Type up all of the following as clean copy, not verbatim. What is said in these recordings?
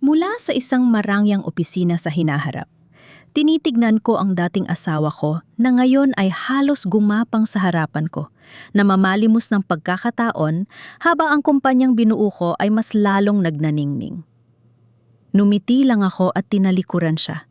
Mula sa isang marangyang opisina sa hinaharap, tinitignan ko ang dating asawa ko na ngayon ay halos gumapang sa harapan ko, na mamalimos ng pagkakataon habang ang kumpanyang binuo ko ay mas lalong nagnaningning. Numiti lang ako at tinalikuran siya,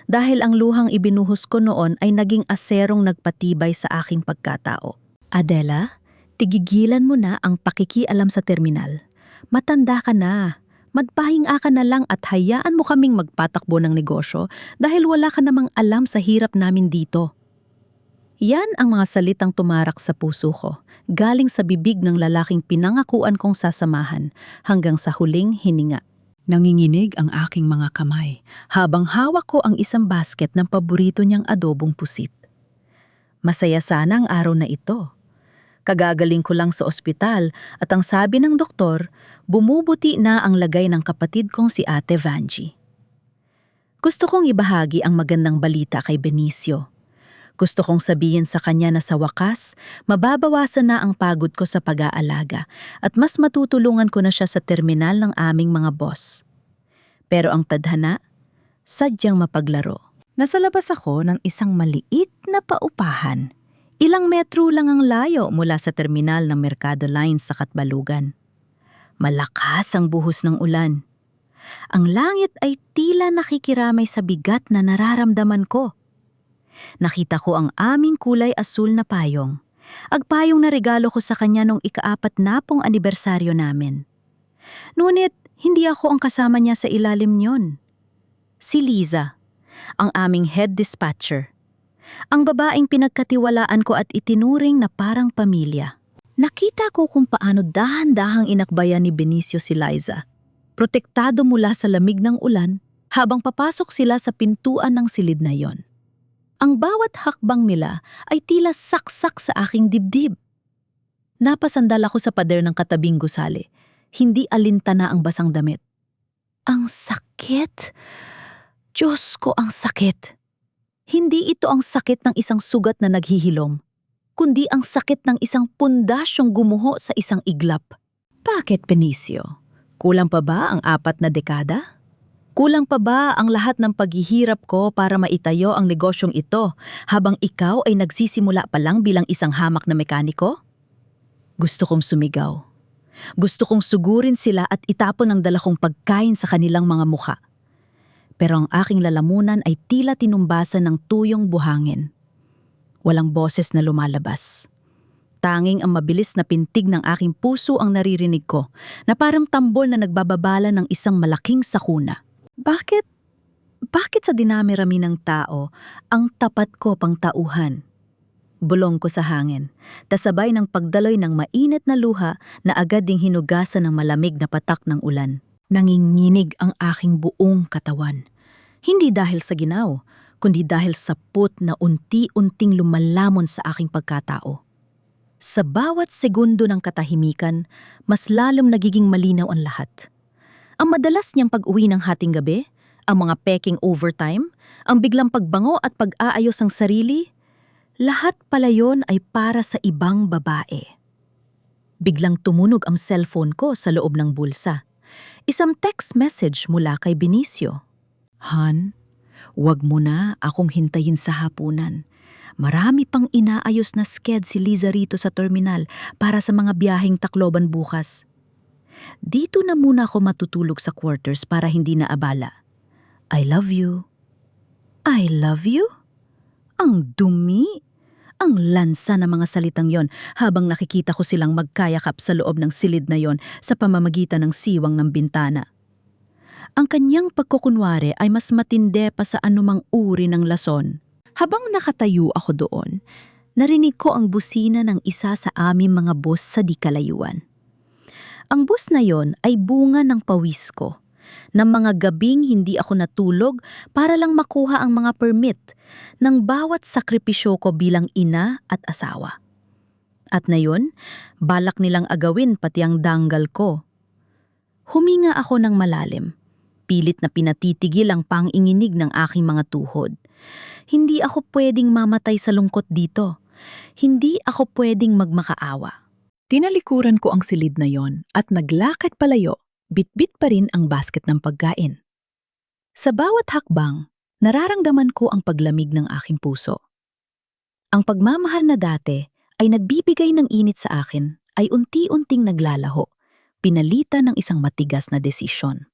dahil ang luhang ibinuhos ko noon ay naging aserong nagpatibay sa aking pagkatao. Adela, tigigilan mo na ang pakikialam sa terminal. Matanda ka na. Magpahinga ka na lang at hayaan mo kaming magpatakbo ng negosyo dahil wala ka namang alam sa hirap namin dito. Yan ang mga salitang tumarak sa puso ko, galing sa bibig ng lalaking pinangakuan kong sasamahan hanggang sa huling hininga. Nanginginig ang aking mga kamay habang hawak ko ang isang basket ng paborito niyang adobong pusit. Masaya sana ang araw na ito. Kagagaling ko lang sa ospital at ang sabi ng doktor, bumubuti na ang lagay ng kapatid kong si Ate Vanji. Gusto kong ibahagi ang magandang balita kay Benicio. Gusto kong sabihin sa kanya na sa wakas, mababawasan na ang pagod ko sa pag-aalaga at mas matutulungan ko na siya sa terminal ng aming mga boss. Pero ang tadhana, sadyang mapaglaro. Nasa labas ako ng isang maliit na paupahan. Ilang metro lang ang layo mula sa terminal ng Mercado Line sa Katbalugan. Malakas ang buhos ng ulan. Ang langit ay tila nakikiramay sa bigat na nararamdaman ko. Nakita ko ang aming kulay asul na payong. Agpayong na regalo ko sa kanya nung ika-40 anibersaryo namin. Ngunit hindi ako ang kasama niya sa ilalim niyon. Si Liza, ang aming head dispatcher. Ang babaeng pinagkatiwalaan ko at itinuring na parang pamilya. Nakita ko kung paano dahan-dahang inakbayan ni Benicio si Liza, protektado mula sa lamig ng ulan habang papasok sila sa pintuan ng silid na yon. Ang bawat hakbang nila ay tila saksak sa aking dibdib. Napasandal ako sa pader ng katabing gusali, hindi alintana ang basang damit. Ang sakit! Diyos ko, ang sakit! Hindi ito ang sakit ng isang sugat na naghihilom, kundi ang sakit ng isang pundasyong gumuho sa isang iglap. Bakit, Benicio? Kulang pa ba ang 4 na dekada? Kulang pa ba ang lahat ng paghihirap ko para maitayo ang negosyong ito habang ikaw ay nagsisimula pa lang bilang isang hamak na mekaniko? Gusto kong sumigaw. Gusto kong sugurin sila at itapon ang dala kong pagkain sa kanilang mga mukha. Pero ang aking lalamunan ay tila tinumbasan ng tuyong buhangin. Walang boses na lumalabas. Tanging ang mabilis na pintig ng aking puso ang naririnig ko, na parang tambol na nagbababala ng isang malaking sakuna. Bakit sa dinami-rami ng tao, ang tapat ko pang tauhan? Bulong ko sa hangin, tasabay ng pagdaloy ng mainit na luha na agad ding hinugasan ng malamig na patak ng ulan. Nanginginig ang aking buong katawan. Hindi dahil sa ginaw, kundi dahil sa put na unti-unting lumalamon sa aking pagkatao. Sa bawat segundo ng katahimikan, mas lalong nagiging malinaw ang lahat. Ang madalas niyang pag-uwi ng hating gabi, ang mga peking overtime, ang biglang pagbango at pag-aayos ng sarili, lahat pala yon ay para sa ibang babae. Biglang tumunog ang cellphone ko sa loob ng bulsa. Isang text message mula kay Benicio. Han, wag mo na akong hintayin sa hapunan. Marami pang inaayos na sked si Liza rito sa terminal para sa mga biyaheng Tacloban bukas. Dito na muna ako matutulog sa quarters para hindi na abala. I love you. I love you? Ang dumi! Ang lansa ng mga salitang yon habang nakikita ko silang magkayakap sa loob ng silid na yon sa pamamagitan ng siwang ng bintana. Ang kanyang pagkukunwari ay mas matinde pa sa anumang uri ng lason. Habang nakatayo ako doon, narinig ko ang busina ng isa sa aming mga bus sa di kalayuan. Ang bus na yon ay bunga ng pawis ko, ng mga gabing hindi ako natulog para lang makuha ang mga permit ng bawat sakripisyo ko bilang ina at asawa. At ngayon, balak nilang agawin pati ang danggal ko. Huminga ako ng malalim. Pilit na pinatitigil ang panginginig ng aking mga tuhod. Hindi ako pwedeng mamatay sa lungkot dito. Hindi ako pwedeng magmakaawa. Tinalikuran ko ang silid na yon at naglakad palayo, bitbit pa rin ang basket ng pagkain. Sa bawat hakbang, nararamdaman ko ang paglamig ng aking puso. Ang pagmamahal na dati ay nagbibigay ng init sa akin ay unti-unting naglalaho, pinalitan ng isang matigas na desisyon.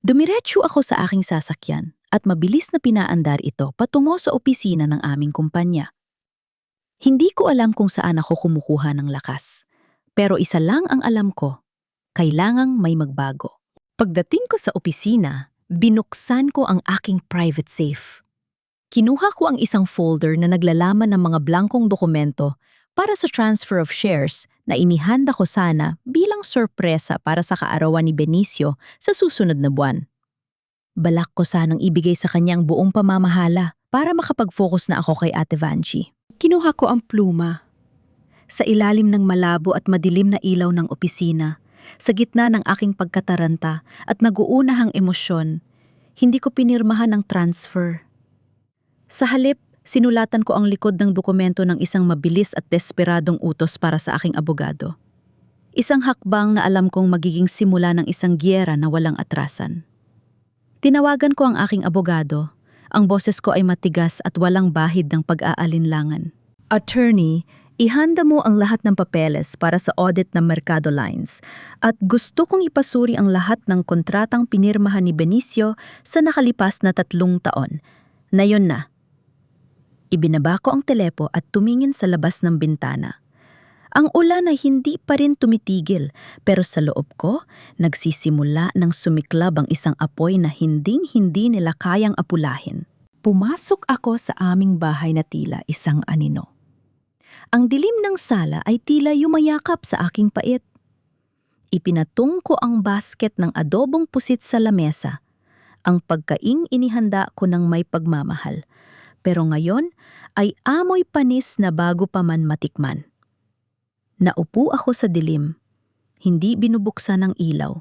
Dumiretso ako sa aking sasakyan at mabilis na pinaandar ito patungo sa opisina ng aming kumpanya. Hindi ko alam kung saan ako kumukuha ng lakas, pero isa lang ang alam ko, kailangang may magbago. Pagdating ko sa opisina, binuksan ko ang aking private safe. Kinuha ko ang isang folder na naglalaman ng mga blankong dokumento para sa transfer of shares na inihanda ko sana bilang sorpresa para sa kaarawan ni Benicio sa susunod na buwan. Balak ko sanang ibigay sa kanyang buong pamamahala para makapag-focus na ako kay Ate Vanchi. Kinuha ko ang pluma. Sa ilalim ng malabo at madilim na ilaw ng opisina, sa gitna ng aking pagkataranta at nag-uunahang emosyon, hindi ko pinirmahan ang transfer. Sa halip, sinulatan ko ang likod ng dokumento ng isang mabilis at desperadong utos para sa aking abogado. Isang hakbang na alam kong magiging simula ng isang giyera na walang atrasan. Tinawagan ko ang aking abogado. Ang boses ko ay matigas at walang bahid ng pag-aalinlangan. Attorney, ihanda mo ang lahat ng papeles para sa audit ng Mercado Lines at gusto kong ipasuri ang lahat ng kontratang pinirmahan ni Benicio sa nakalipas na 3 taon. Na yun na. Ibinaba ko ang telepo at tumingin sa labas ng bintana. Ang ulan ay hindi pa rin tumitigil, pero sa loob ko, nagsisimula ng sumiklab ang isang apoy na hinding-hindi nila kayang apulahin. Pumasok ako sa aming bahay na tila isang anino. Ang dilim ng sala ay tila yumayakap sa aking pait. Ipinatung ko ang basket ng adobong pusit sa lamesa. Ang pagkaing inihanda ko ng may pagmamahal. Pero ngayon ay amoy panis na bago pa man matikman. Naupo ako sa dilim, hindi binubuksan ng ilaw.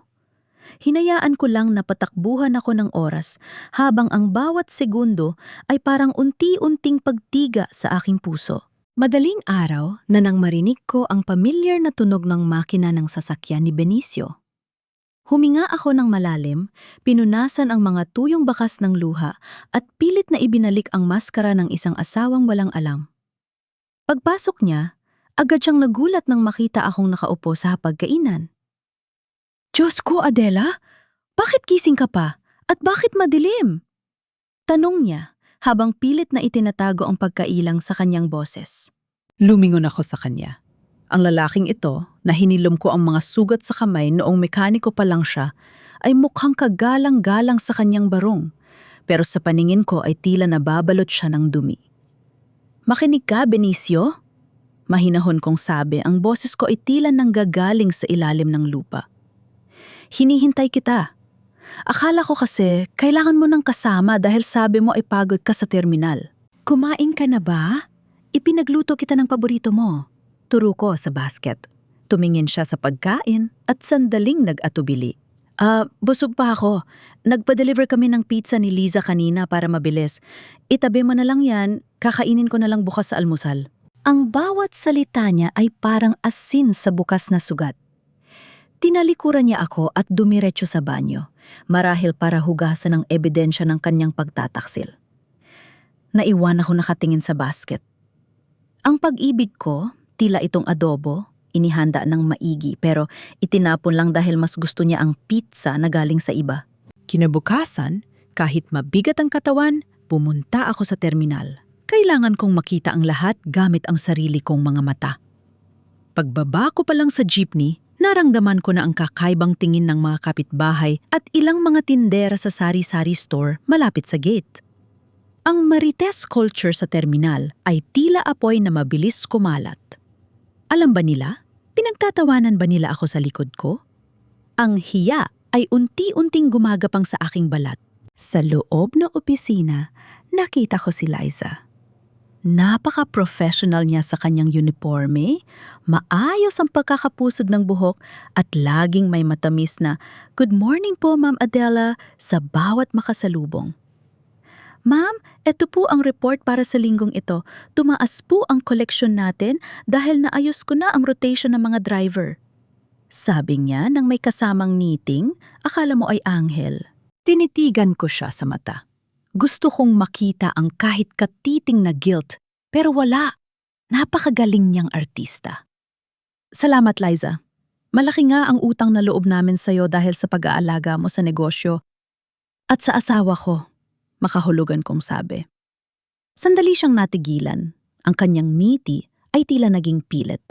Hinayaan ko lang na patakbuhan ako ng oras habang ang bawat segundo ay parang unti-unting pagtiga sa aking puso. Madaling araw na nang marinig ko ang pamilyar na tunog ng makina ng sasakyan ni Benicio. Huminga ako ng malalim, pinunasan ang mga tuyong bakas ng luha at pilit na ibinalik ang maskara ng isang asawang walang alam. Pagpasok niya, agad siyang nagulat nang makita akong nakaupo sa hapagkainan. Diyos ko, Adela! Bakit gising ka pa? At bakit madilim? Tanong niya habang pilit na itinatago ang pagkailang sa kanyang boses. Lumingon ako sa kanya. Ang lalaking ito, na hinilom ko ang mga sugat sa kamay noong mekaniko pa lang siya, ay mukhang kagalang-galang sa kanyang barong. Pero sa paningin ko ay tila nababalot siya ng dumi. Makinig ka, Benicio? Mahinahon kong sabi, ang boses ko ay tila nanggagaling sa ilalim ng lupa. Hinihintay kita. Akala ko kasi kailangan mo ng kasama dahil sabi mo ay pagod ka sa terminal. Kumain ka na ba? Ipinagluto kita ng paborito mo. Turo ko sa basket. Tumingin siya sa pagkain at sandaling nag-atubili. Busog pa ako. Nagpa-deliver kami ng pizza ni Liza kanina para mabilis. Itabi mo na lang yan, kakainin ko na lang bukas sa almusal. Ang bawat salita niya ay parang asin sa bukas na sugat. Tinalikuran niya ako at dumiretso sa banyo, marahil para hugasan ang ebidensya ng kanyang pagtataksil. Naiwan ako nakatingin sa basket. Ang pag-ibig ko, tila itong adobo, inihanda ng maigi pero itinapon lang dahil mas gusto niya ang pizza na galing sa iba. Kinabukasan, kahit mabigat ang katawan, pumunta ako sa terminal. Kailangan kong makita ang lahat gamit ang sarili kong mga mata. Pagbaba ko pa lang sa jeepney, naramdaman ko na ang kakaibang tingin ng mga kapitbahay at ilang mga tindera sa sari-sari store malapit sa gate. Ang marites culture sa terminal ay tila apoy na mabilis kumalat. Alam ba nila? Pinagtatawanan ba nila ako sa likod ko? Ang hiya ay unti-unting gumagapang sa aking balat. Sa loob ng opisina, nakita ko si Liza. Napaka-professional niya sa kanyang uniforme, maayos ang pagkakapusod ng buhok at laging may matamis na, "Good morning po, Ma'am Adela," sa bawat makasalubong. "Ma'am, eto po ang report para sa linggong ito. Tumaas po ang koleksyon natin dahil naayos ko na ang rotation ng mga driver." Sabi niya nang may kasamang meeting, akala mo ay anghel. Tinitigan ko siya sa mata. Gusto kong makita ang kahit katiting na guilt, pero wala. Napakagaling niyang artista. Salamat, Liza. Malaki nga ang utang na loob namin sa'yo dahil sa pag-aalaga mo sa negosyo. At sa asawa ko, makahulugan kong sabi. Sandali siyang natigilan. Ang kanyang ngiti ay tila naging pilit.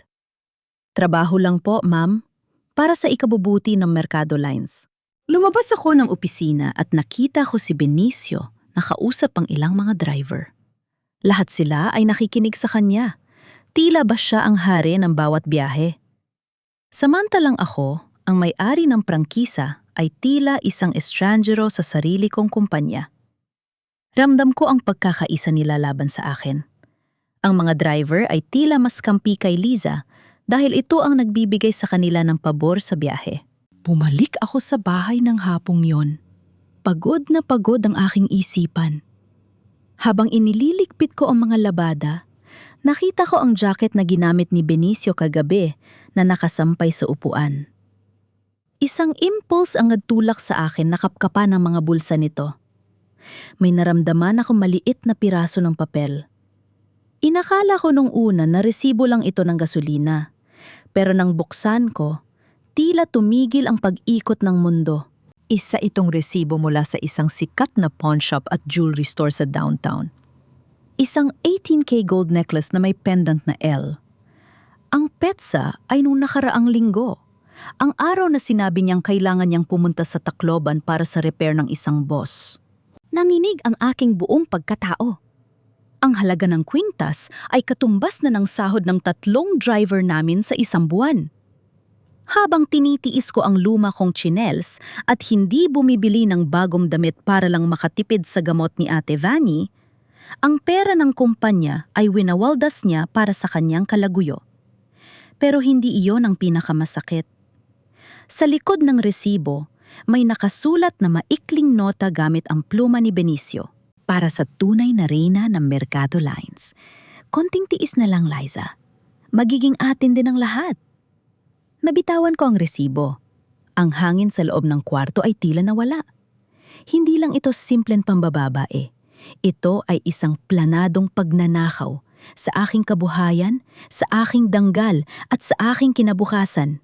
Trabaho lang po, ma'am, para sa ikabubuti ng Mercado Lines. Lumabas ako ng opisina at nakita ko si Benicio na kausap ang ilang mga driver. Lahat sila ay nakikinig sa kanya. Tila ba siya ang hari ng bawat biyahe? Samantalang ako, ang may-ari ng prangkisa, ay tila isang estrangero sa sarili kong kumpanya. Ramdam ko ang pagkakaisa nila laban sa akin. Ang mga driver ay tila mas kampi kay Liza dahil ito ang nagbibigay sa kanila ng pabor sa biyahe. Bumalik ako sa bahay ng hapong yon. Pagod na pagod ang aking isipan. Habang inililigpit ko ang mga labada, nakita ko ang jacket na ginamit ni Benicio kagabi na nakasampay sa upuan. Isang impulse ang nagtulak sa akin na kapkapan ng mga bulsa nito. May naramdaman ako maliit na piraso ng papel. Inakala ko nung una na resibo lang ito ng gasolina. Pero nang buksan ko, tila tumigil ang pag-ikot ng mundo. Isa itong resibo mula sa isang sikat na pawn shop at jewelry store sa downtown. Isang 18K gold necklace na may pendant na L. Ang petsa ay nung nakaraang linggo. Ang araw na sinabi niyang kailangan niyang pumunta sa Tacloban para sa repair ng isang boss. Nanginig ang aking buong pagkatao. Ang halaga ng kwintas ay katumbas na ng sahod ng 3 driver namin sa isang buwan. Habang tinitiis ko ang luma kong tsinelas at hindi bumibili ng bagong damit para lang makatipid sa gamot ni Ate Vanny, ang pera ng kumpanya ay winawaldas niya para sa kanyang kalaguyo. Pero hindi iyon ang pinakamasakit. Sa likod ng resibo, may nakasulat na maikling nota gamit ang pluma ni Benicio. Para sa tunay na reyna ng Mercado Lines. Konting tiis na lang, Liza. Magiging atin din ang lahat. Nabitawan ko ang resibo. Ang hangin sa loob ng kwarto ay tila nawala. Hindi lang ito simpleng pambababae. Ito ay isang planadong pagnanakaw sa aking kabuhayan, sa aking danggal at sa aking kinabukasan.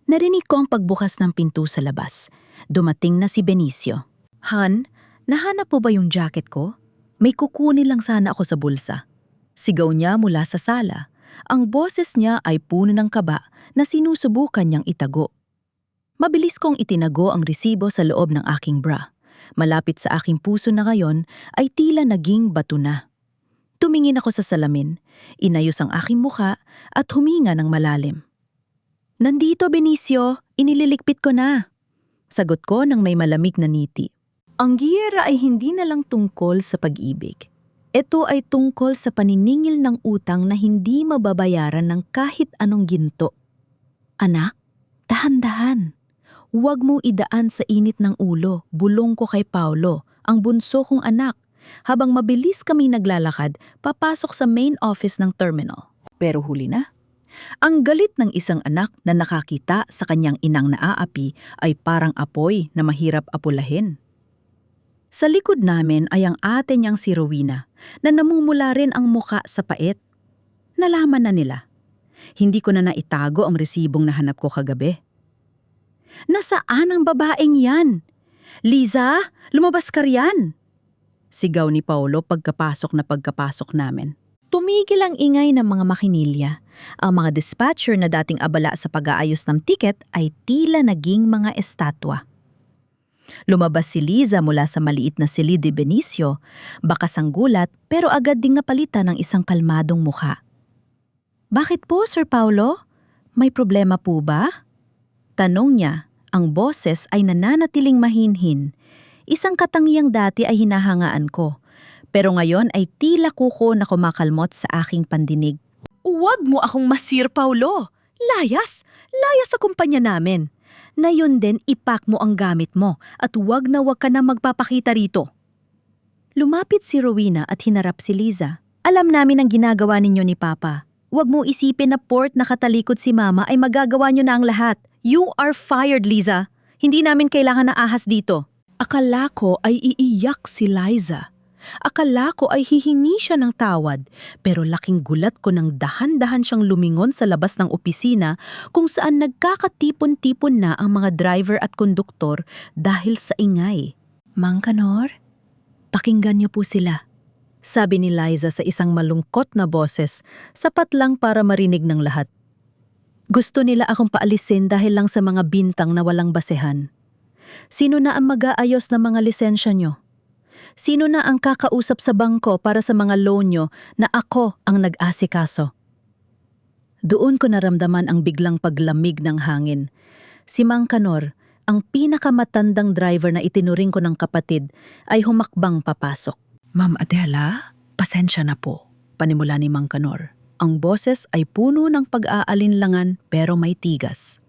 Narinig ko ang pagbukas ng pinto sa labas. Dumating na si Benicio. Han, nahanap po ba yung jacket ko? May kukunin lang sana ako sa bulsa. Sigaw niya mula sa sala. Ang boses niya ay puno ng kaba na sinusubukan niyang itago. Mabilis kong itinago ang resibo sa loob ng aking bra. Malapit sa aking puso na ngayon ay tila naging bato na. Tumingin ako sa salamin, inayos ang aking mukha at huminga ng malalim. Nandito, Benicio, inililigpit ko na. Sagot ko nang may malamig na ngiti. Ang giyera ay hindi na lang tungkol sa pag-ibig. Ito ay tungkol sa paniningil ng utang na hindi mababayaran ng kahit anong ginto. Anak, dahan-dahan. Huwag mo idaan sa init ng ulo, bulong ko kay Paulo, ang bunso kong anak. Habang mabilis kami naglalakad, papasok sa main office ng terminal. Pero huli na. Ang galit ng isang anak na nakakita sa kanyang inang naaapi ay parang apoy na mahirap apulahin. Sa likod namin ay ang ate niyang si Rowena na namumula rin ang muka sa pait. Nalaman na nila. Hindi ko na naitago ang resibong nahanap ko kagabi. Nasaan ang babaeng yan? Liza, lumabas ka riyan! Sigaw ni Paulo pagkapasok namin. Tumigil ang ingay ng mga makinilya. Ang mga dispatcher na dating abala sa pag-aayos ng tiket ay tila naging mga estatwa. Lumabas si Liza mula sa maliit na silid ni Benicio, bakas ang gulat pero agad ding napalitan ng isang kalmadong mukha. Bakit po, Sir Paulo? May problema po ba? Tanong niya, ang boses ay nananatiling mahinhin. Isang katangiang dati ay hinahangaan ko, pero ngayon ay tila kuko na kumakalmot sa aking pandinig. Huwag mo akong masir, Paulo! Layas! Layas sa kumpanya namin! Na yun din ipak mo ang gamit mo at huwag ka na magpapakita rito. Lumapit si Rowena at hinarap si Liza. Alam namin ang ginagawa ninyo ni Papa. Huwag mo isipin na port na katalikod si Mama ay magagawa nyo na ang lahat. You are fired, Liza. Hindi namin kailangan na ahas dito. Akala ko ay iiyak si Liza. Akala ko ay hihingi siya ng tawad, pero laking gulat ko nang dahan-dahan siyang lumingon sa labas ng opisina kung saan nagkakatipon-tipon na ang mga driver at konduktor dahil sa ingay. Mang Kanor, pakinggan niyo po sila. Sabi ni Liza sa isang malungkot na boses, sapat lang para marinig ng lahat. Gusto nila akong paalisin dahil lang sa mga bintang na walang basehan. Sino na ang mag-aayos ng mga lisensya nyo? Sino na ang kakausap sa bangko para sa mga loan nyo na ako ang nag-asikaso? Doon ko naramdaman ang biglang paglamig ng hangin. Si Mang Kanor, ang pinakamatandang driver na itinuring ko ng kapatid, ay humakbang papasok. Ma'am Adela, pasensya na po, panimula ni Mang Kanor. Ang boses ay puno ng pag-aalinlangan pero may tigas.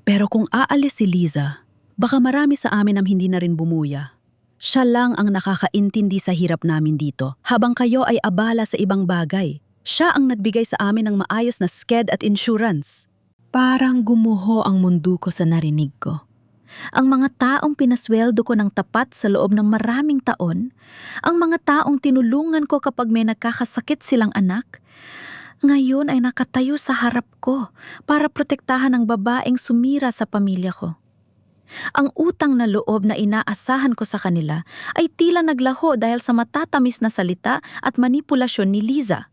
Pero kung aalis si Liza, baka marami sa amin ang hindi na rin bumuya. Siya lang ang nakakaintindi sa hirap namin dito, habang kayo ay abala sa ibang bagay. Siya ang nagbigay sa amin ng maayos na sked at insurance. Parang gumuho ang mundo ko sa narinig ko. Ang mga taong pinasweldo ko ng tapat sa loob ng maraming taon, ang mga taong tinulungan ko kapag may nagkakasakit silang anak, ngayon ay nakatayo sa harap ko para protektahan ang babaeng sumira sa pamilya ko. Ang utang na loob na inaasahan ko sa kanila ay tila naglaho dahil sa matatamis na salita at manipulasyon ni Liza.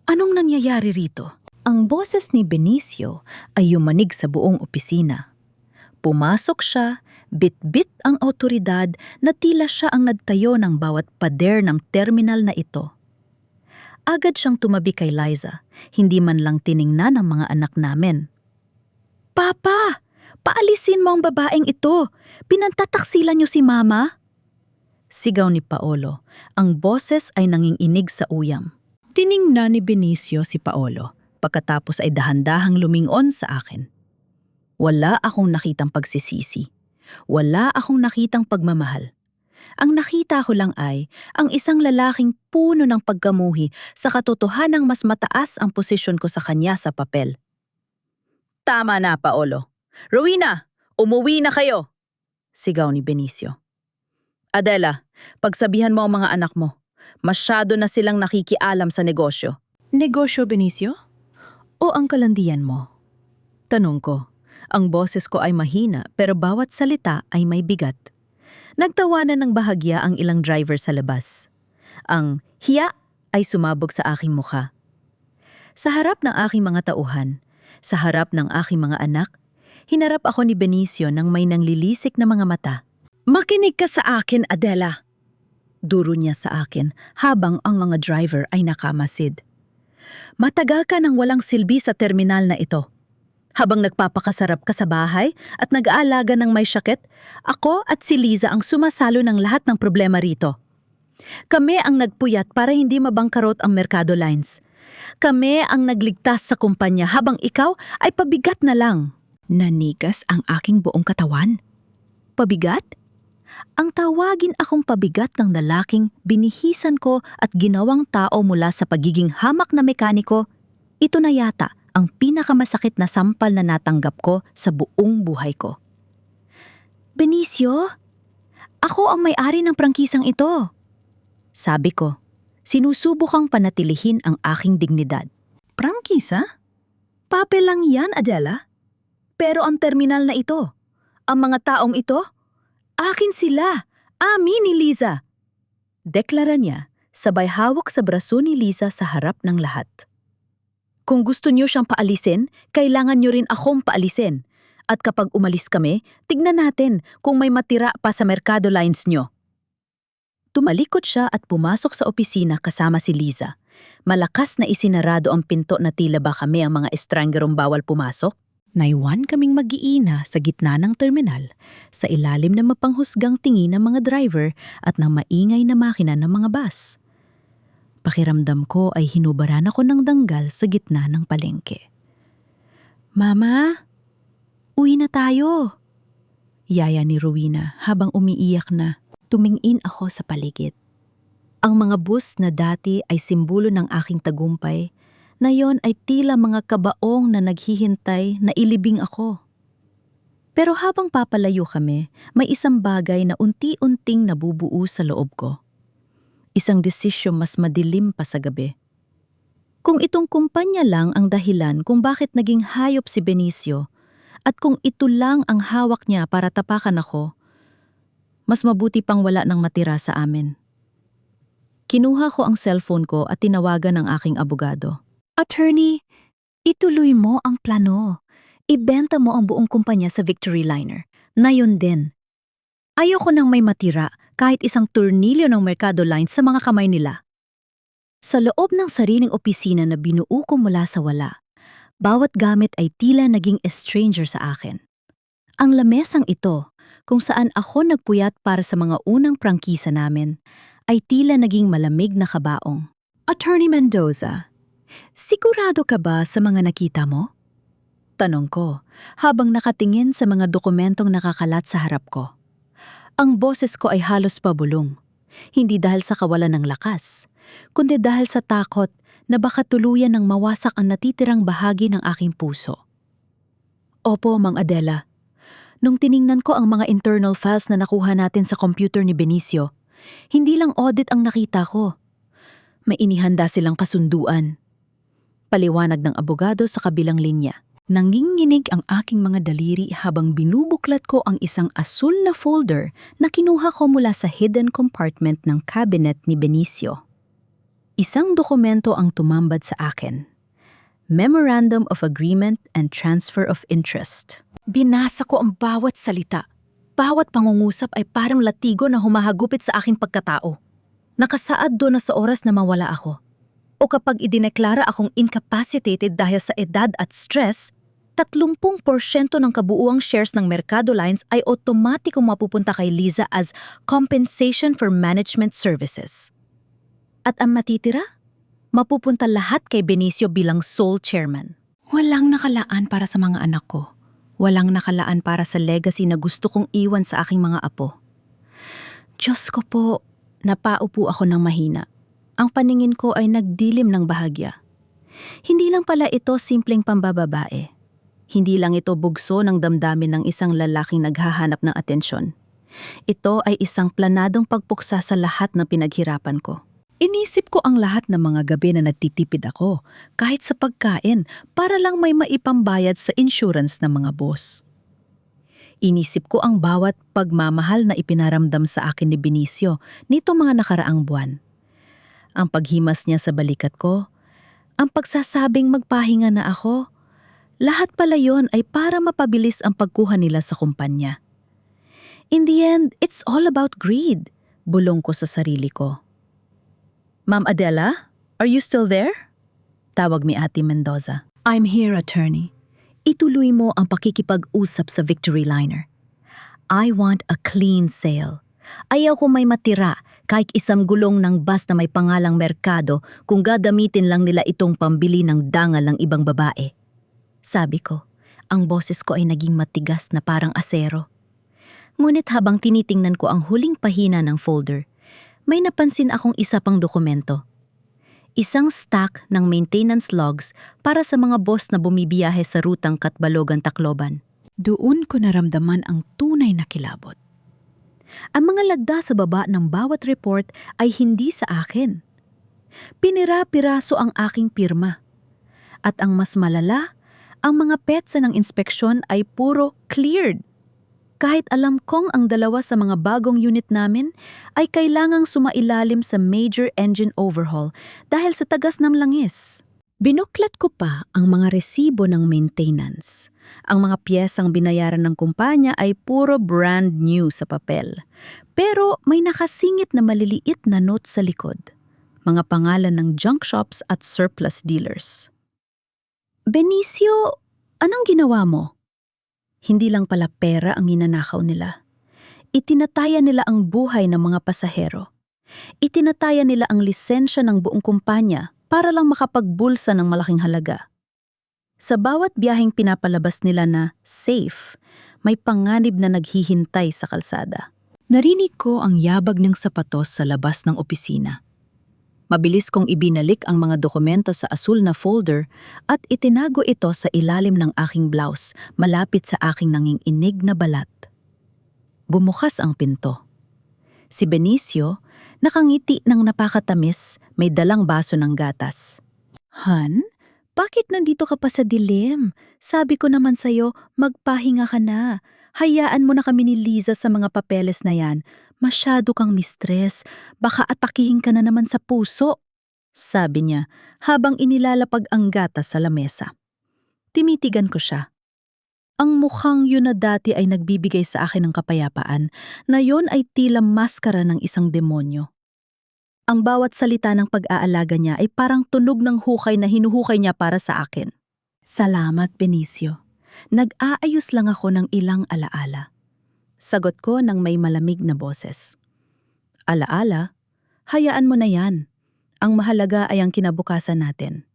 Anong nangyayari rito? Ang boses ni Benicio ay yumanig sa buong opisina. Pumasok siya, bit-bit ang awtoridad na tila siya ang nagtayo ng bawat pader ng terminal na ito. Agad siyang tumabi kay Liza, hindi man lang tiningnan ang mga anak namin. Papa! Paalisin mo ang babaeng ito! Pinantataksilan niyo si Mama! Sigaw ni Paolo. Ang boses ay nanginginig sa uyam. Tiningnan ni Benicio si Paolo, pagkatapos ay dahan-dahang lumingon sa akin. Wala akong nakitang pagsisisi. Wala akong nakitang pagmamahal. Ang nakita ko lang ay ang isang lalaking puno ng pagkamuhi sa katotohanang mas mataas ang posisyon ko sa kanya sa papel. Tama na, Paolo. Rowena, umuwi na kayo! Sigaw ni Benicio. Adela, pagsabihan mo ang mga anak mo. Masyado na silang nakikialam sa negosyo. Negosyo, Benicio? O ang kalandian mo? Tanong ko. Ang boses ko ay mahina pero bawat salita ay may bigat. Nagtawanan ng bahagya ang ilang driver sa labas. Ang hiya ay sumabog sa aking mukha. Sa harap ng aking mga tauhan, sa harap ng aking mga anak, hinarap ako ni Benicio nang may nanglilisik na mga mata. Makinig ka sa akin, Adela. Duro niya sa akin habang ang mga driver ay nakamasid. Matagal ka nang walang silbi sa terminal na ito. Habang nagpapakasarap ka sa bahay at nag-aalaga ng may syakit, ako at si Liza ang sumasalo ng lahat ng problema rito. Kami ang nagpuyat para hindi mabangkarot ang Mercado Lines. Kami ang nagligtas sa kumpanya habang ikaw ay pabigat na lang. Nanigas ang aking buong katawan. Pabigat? Ang tawagin akong pabigat ng lalaking binihisan ko at ginawang tao mula sa pagiging hamak na mekaniko, ito na yata ang pinakamasakit na sampal na natanggap ko sa buong buhay ko. Benicio, ako ang may-ari ng prangkisang ito. Sabi ko, sinusubukang panatilihin ang aking dignidad. Prangkisa? Papel lang yan, Adela. Pero ang terminal na ito, ang mga taong ito, akin sila, amin ni Liza. Deklara niya, sabay hawak sa braso ni Liza sa harap ng lahat. Kung gusto niyo siyang paalisin, kailangan niyo rin akong paalisin. At kapag umalis kami, tignan natin kung may matira pa sa Mercado Lines niyo. Tumalikod siya at pumasok sa opisina kasama si Liza. Malakas na isinarado ang pinto na tila ba kami ang mga estrangerong bawal pumasok. Naiwan kaming mag-iina sa gitna ng terminal, sa ilalim ng mapanghusgang tingin ng mga driver at ng maingay na makina ng mga bus. Pakiramdam ko ay hinubaran ako ng danggal sa gitna ng palengke. Mama, uwi na tayo. Yaya ni Rowena habang umiiyak na. Tumingin ako sa paligid. Ang mga bus na dati ay simbolo ng aking tagumpay, na yon ay tila mga kabaong na naghihintay na ilibing ako. Pero habang papalayo kami, may isang bagay na unti-unting nabubuo sa loob ko. Isang desisyon mas madilim pa sa gabi. Kung itong kumpanya lang ang dahilan kung bakit naging hayop si Benicio, at kung ito lang ang hawak niya para tapakan ako, mas mabuti pang wala nang matira sa amin. Kinuha ko ang cellphone ko at tinawagan ang aking abogado. Attorney, ituloy mo ang plano. Ibenta mo ang buong kumpanya sa Victory Liner. Na yun din. Ayoko nang may matira kahit isang turnilyo ng Mercado Lines sa mga kamay nila. Sa loob ng sariling opisina na binuo ko mula sa wala, bawat gamit ay tila naging stranger sa akin. Ang lamesang ito, kung saan ako nagpuyat para sa mga unang prangkisa namin, ay tila naging malamig na kabaong. Attorney Mendoza, sigurado ka ba sa mga nakita mo? Tanong ko, habang nakatingin sa mga dokumentong nakakalat sa harap ko. Ang boses ko ay halos pabulong, hindi dahil sa kawalan ng lakas, kundi dahil sa takot na baka tuluyan ng mawasak ang natitirang bahagi ng aking puso. Opo, Mang Adela. Nung tiningnan ko ang mga internal files na nakuha natin sa computer ni Benicio, hindi lang audit ang nakita ko. May inihanda silang kasunduan. Paliwanag ng abogado sa kabilang linya. Nanginginig ang aking mga daliri habang binubuklat ko ang isang asul na folder na kinuha ko mula sa hidden compartment ng cabinet ni Benicio. Isang dokumento ang tumambad sa akin. Memorandum of Agreement and Transfer of Interest. Binasa ko ang bawat salita. Bawat pangungusap ay parang latigo na humahagupit sa aking pagkatao. Nakasaad doon na sa oras na mawala ako. O kapag idineklara akong incapacitated dahil sa edad at stress, 30% ng kabuuang shares ng Mercado Lines ay otomatikong mapupunta kay Liza as compensation for management services. At ang matitira? Mapupunta lahat kay Benicio bilang sole chairman. Walang nakalaan para sa mga anak ko. Walang nakalaan para sa legacy na gusto kong iwan sa aking mga apo. Diyos ko po, napaupo ako ng mahina. Ang paningin ko ay nagdilim ng bahagya. Hindi lang pala ito simpleng pambababae. Hindi lang ito bugso ng damdamin ng isang lalaking naghahanap ng atensyon. Ito ay isang planadong pagpuksa sa lahat ng pinaghirapan ko. Inisip ko ang lahat ng mga gabi na nagtitipid ako, kahit sa pagkain, para lang may maipambayad sa insurance ng mga boss. Inisip ko ang bawat pagmamahal na ipinaramdam sa akin ni Benicio nito mga nakaraang buwan. Ang paghimas niya sa balikat ko, ang pagsasabing magpahinga na ako, lahat pala yon ay para mapabilis ang pagkuha nila sa kumpanya. In the end, it's all about greed, bulong ko sa sarili ko. Ma'am Adela, are you still there? Tawag mi Ate Mendoza. I'm here, attorney. Ituloy mo ang pakikipag-usap sa Victory Liner. I want a clean sale. Ayaw ko may matira kahit isang gulong ng bus na may pangalang Mercado kung gagamitin lang nila itong pambili ng dangal ng ibang babae. Sabi ko, ang boses ko ay naging matigas na parang asero. Ngunit habang tinitingnan ko ang huling pahina ng folder, may napansin akong isa pang dokumento. Isang stack ng maintenance logs para sa mga boss na bumibiyahe sa rutang Katbalogan-Tacloban. Doon ko naramdaman ang tunay na kilabot. Ang mga lagda sa baba ng bawat report ay hindi sa akin. Pinira-piraso ang aking pirma. At ang mas malala, ang mga petsa ng inspeksyon ay puro cleared. Kahit alam kong ang dalawa sa mga bagong unit namin ay kailangang sumailalim sa major engine overhaul dahil sa tagas ng langis. Binuklat ko pa ang mga resibo ng maintenance. Ang mga piyesang binayaran ng kumpanya ay puro brand new sa papel. Pero may nakasingit na maliliit na note sa likod. Mga pangalan ng junk shops at surplus dealers. Benicio, anong ginawa mo? Hindi lang pala pera ang ninanakaw nila. Itinataya nila ang buhay ng mga pasahero. Itinataya nila ang lisensya ng buong kumpanya para lang makapagbulsa ng malaking halaga. Sa bawat biyaheng pinapalabas nila na safe, may panganib na naghihintay sa kalsada. Narinig ko ang yabag ng sapatos sa labas ng opisina. Mabilis kong ibinalik ang mga dokumento sa asul na folder at itinago ito sa ilalim ng aking blouse malapit sa aking nanginginig na balat. Bumukas ang pinto. Si Benicio, nakangiti ng napakatamis, may dalang baso ng gatas. Han, bakit nandito ka pa sa dilim? Sabi ko naman sa'yo, magpahinga ka na. Hayaan mo na kami ni Liza sa mga papeles na yan. Masyado kang mistress. Baka atakihin ka na naman sa puso. Sabi niya habang inilalapag ang gatas sa lamesa. Timitigan ko siya. Ang mukhang yun na dati ay nagbibigay sa akin ng kapayapaan na yon ay tila maskara ng isang demonyo. Ang bawat salita ng pag-aalaga niya ay parang tunog ng hukay na hinuhukay niya para sa akin. Salamat, Benicio. Nag-aayos lang ako ng ilang alaala. Sagot ko ng may malamig na boses. Alaala? Hayaan mo na yan. Ang mahalaga ay ang kinabukasan natin.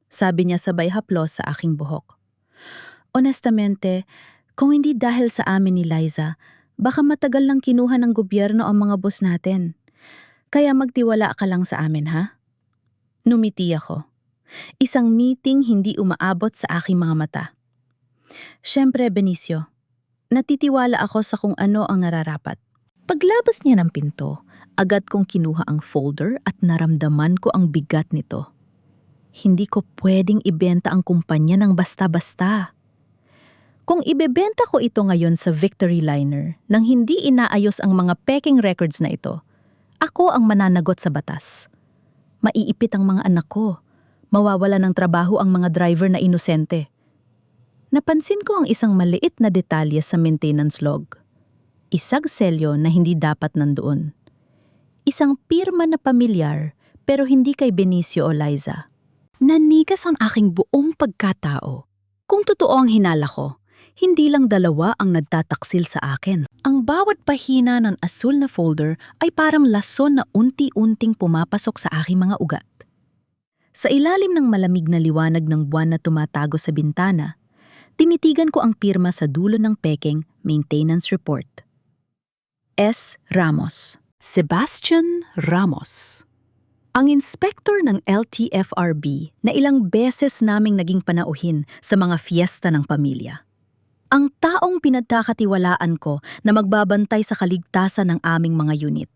Sabi niya sabay haplos sa aking buhok. Honestamente, kung hindi dahil sa amin ni Liza, baka matagal lang kinuha ng gobyerno ang mga boss natin. Kaya magtiwala ka lang sa amin, ha? Numiti ako. Isang meeting hindi umaabot sa aking mga mata. Siyempre, Benicio, natitiwala ako sa kung ano ang nararapat. Paglabas niya ng pinto, agad kong kinuha ang folder at naramdaman ko ang bigat nito. Hindi ko pwedeng ibenta ang kumpanya ng basta-basta. Kung ibebenta ko ito ngayon sa Victory Liner nang hindi inaayos ang mga peking records na ito, ako ang mananagot sa batas. Maiipit ang mga anak ko. Mawawala ng trabaho ang mga driver na inosente. Napansin ko ang isang maliit na detalye sa maintenance log. Isang selyo na hindi dapat nandoon. Isang pirma na pamilyar pero hindi kay Benicio o Liza. Nanigas ang aking buong pagkatao. Kung totoo ang hinala ko, hindi lang dalawa ang nagtataksil sa akin. Ang bawat pahina ng asul na folder ay parang lason na unti-unting pumapasok sa aking mga ugat. Sa ilalim ng malamig na liwanag ng buwan na tumatago sa bintana, tinitigan ko ang pirma sa dulo ng peking maintenance report. S. Ramos. Sebastian Ramos. Ang inspektor ng LTFRB na ilang beses naming naging panauhin sa mga fiesta ng pamilya. Ang taong pinagkakatiwalaan ko na magbabantay sa kaligtasan ng aming mga unit.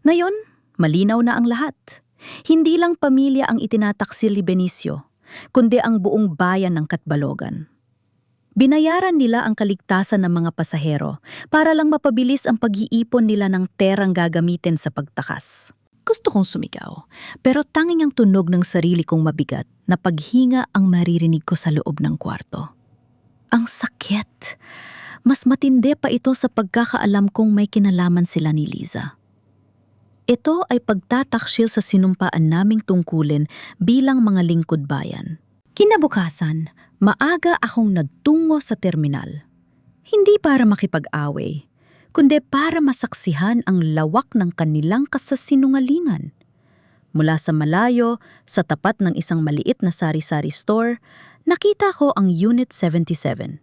Ngayon, malinaw na ang lahat. Hindi lang pamilya ang itinataksil ni Benicio, kundi ang buong bayan ng Katbalogan. Binayaran nila ang kaligtasan ng mga pasahero para lang mapabilis ang pag-iipon nila ng terang gagamitin sa pagtakas. Gusto kong sumigaw, pero tanging ang tunog ng sarili kong mabigat na paghinga ang maririnig ko sa loob ng kwarto. Ang sakit. Mas matindi pa ito sa pagkakaalam kong may kinalaman sila ni Liza. Ito ay pagtataksil sa sinumpaan naming tungkulin bilang mga lingkod bayan. Kinabukasan, maaga akong nagtungo sa terminal. Hindi para makipag-away, kundi para masaksihan ang lawak ng kanilang kasasinungalingan. Mula sa malayo, sa tapat ng isang maliit na sari-sari store, nakita ko ang Unit 77.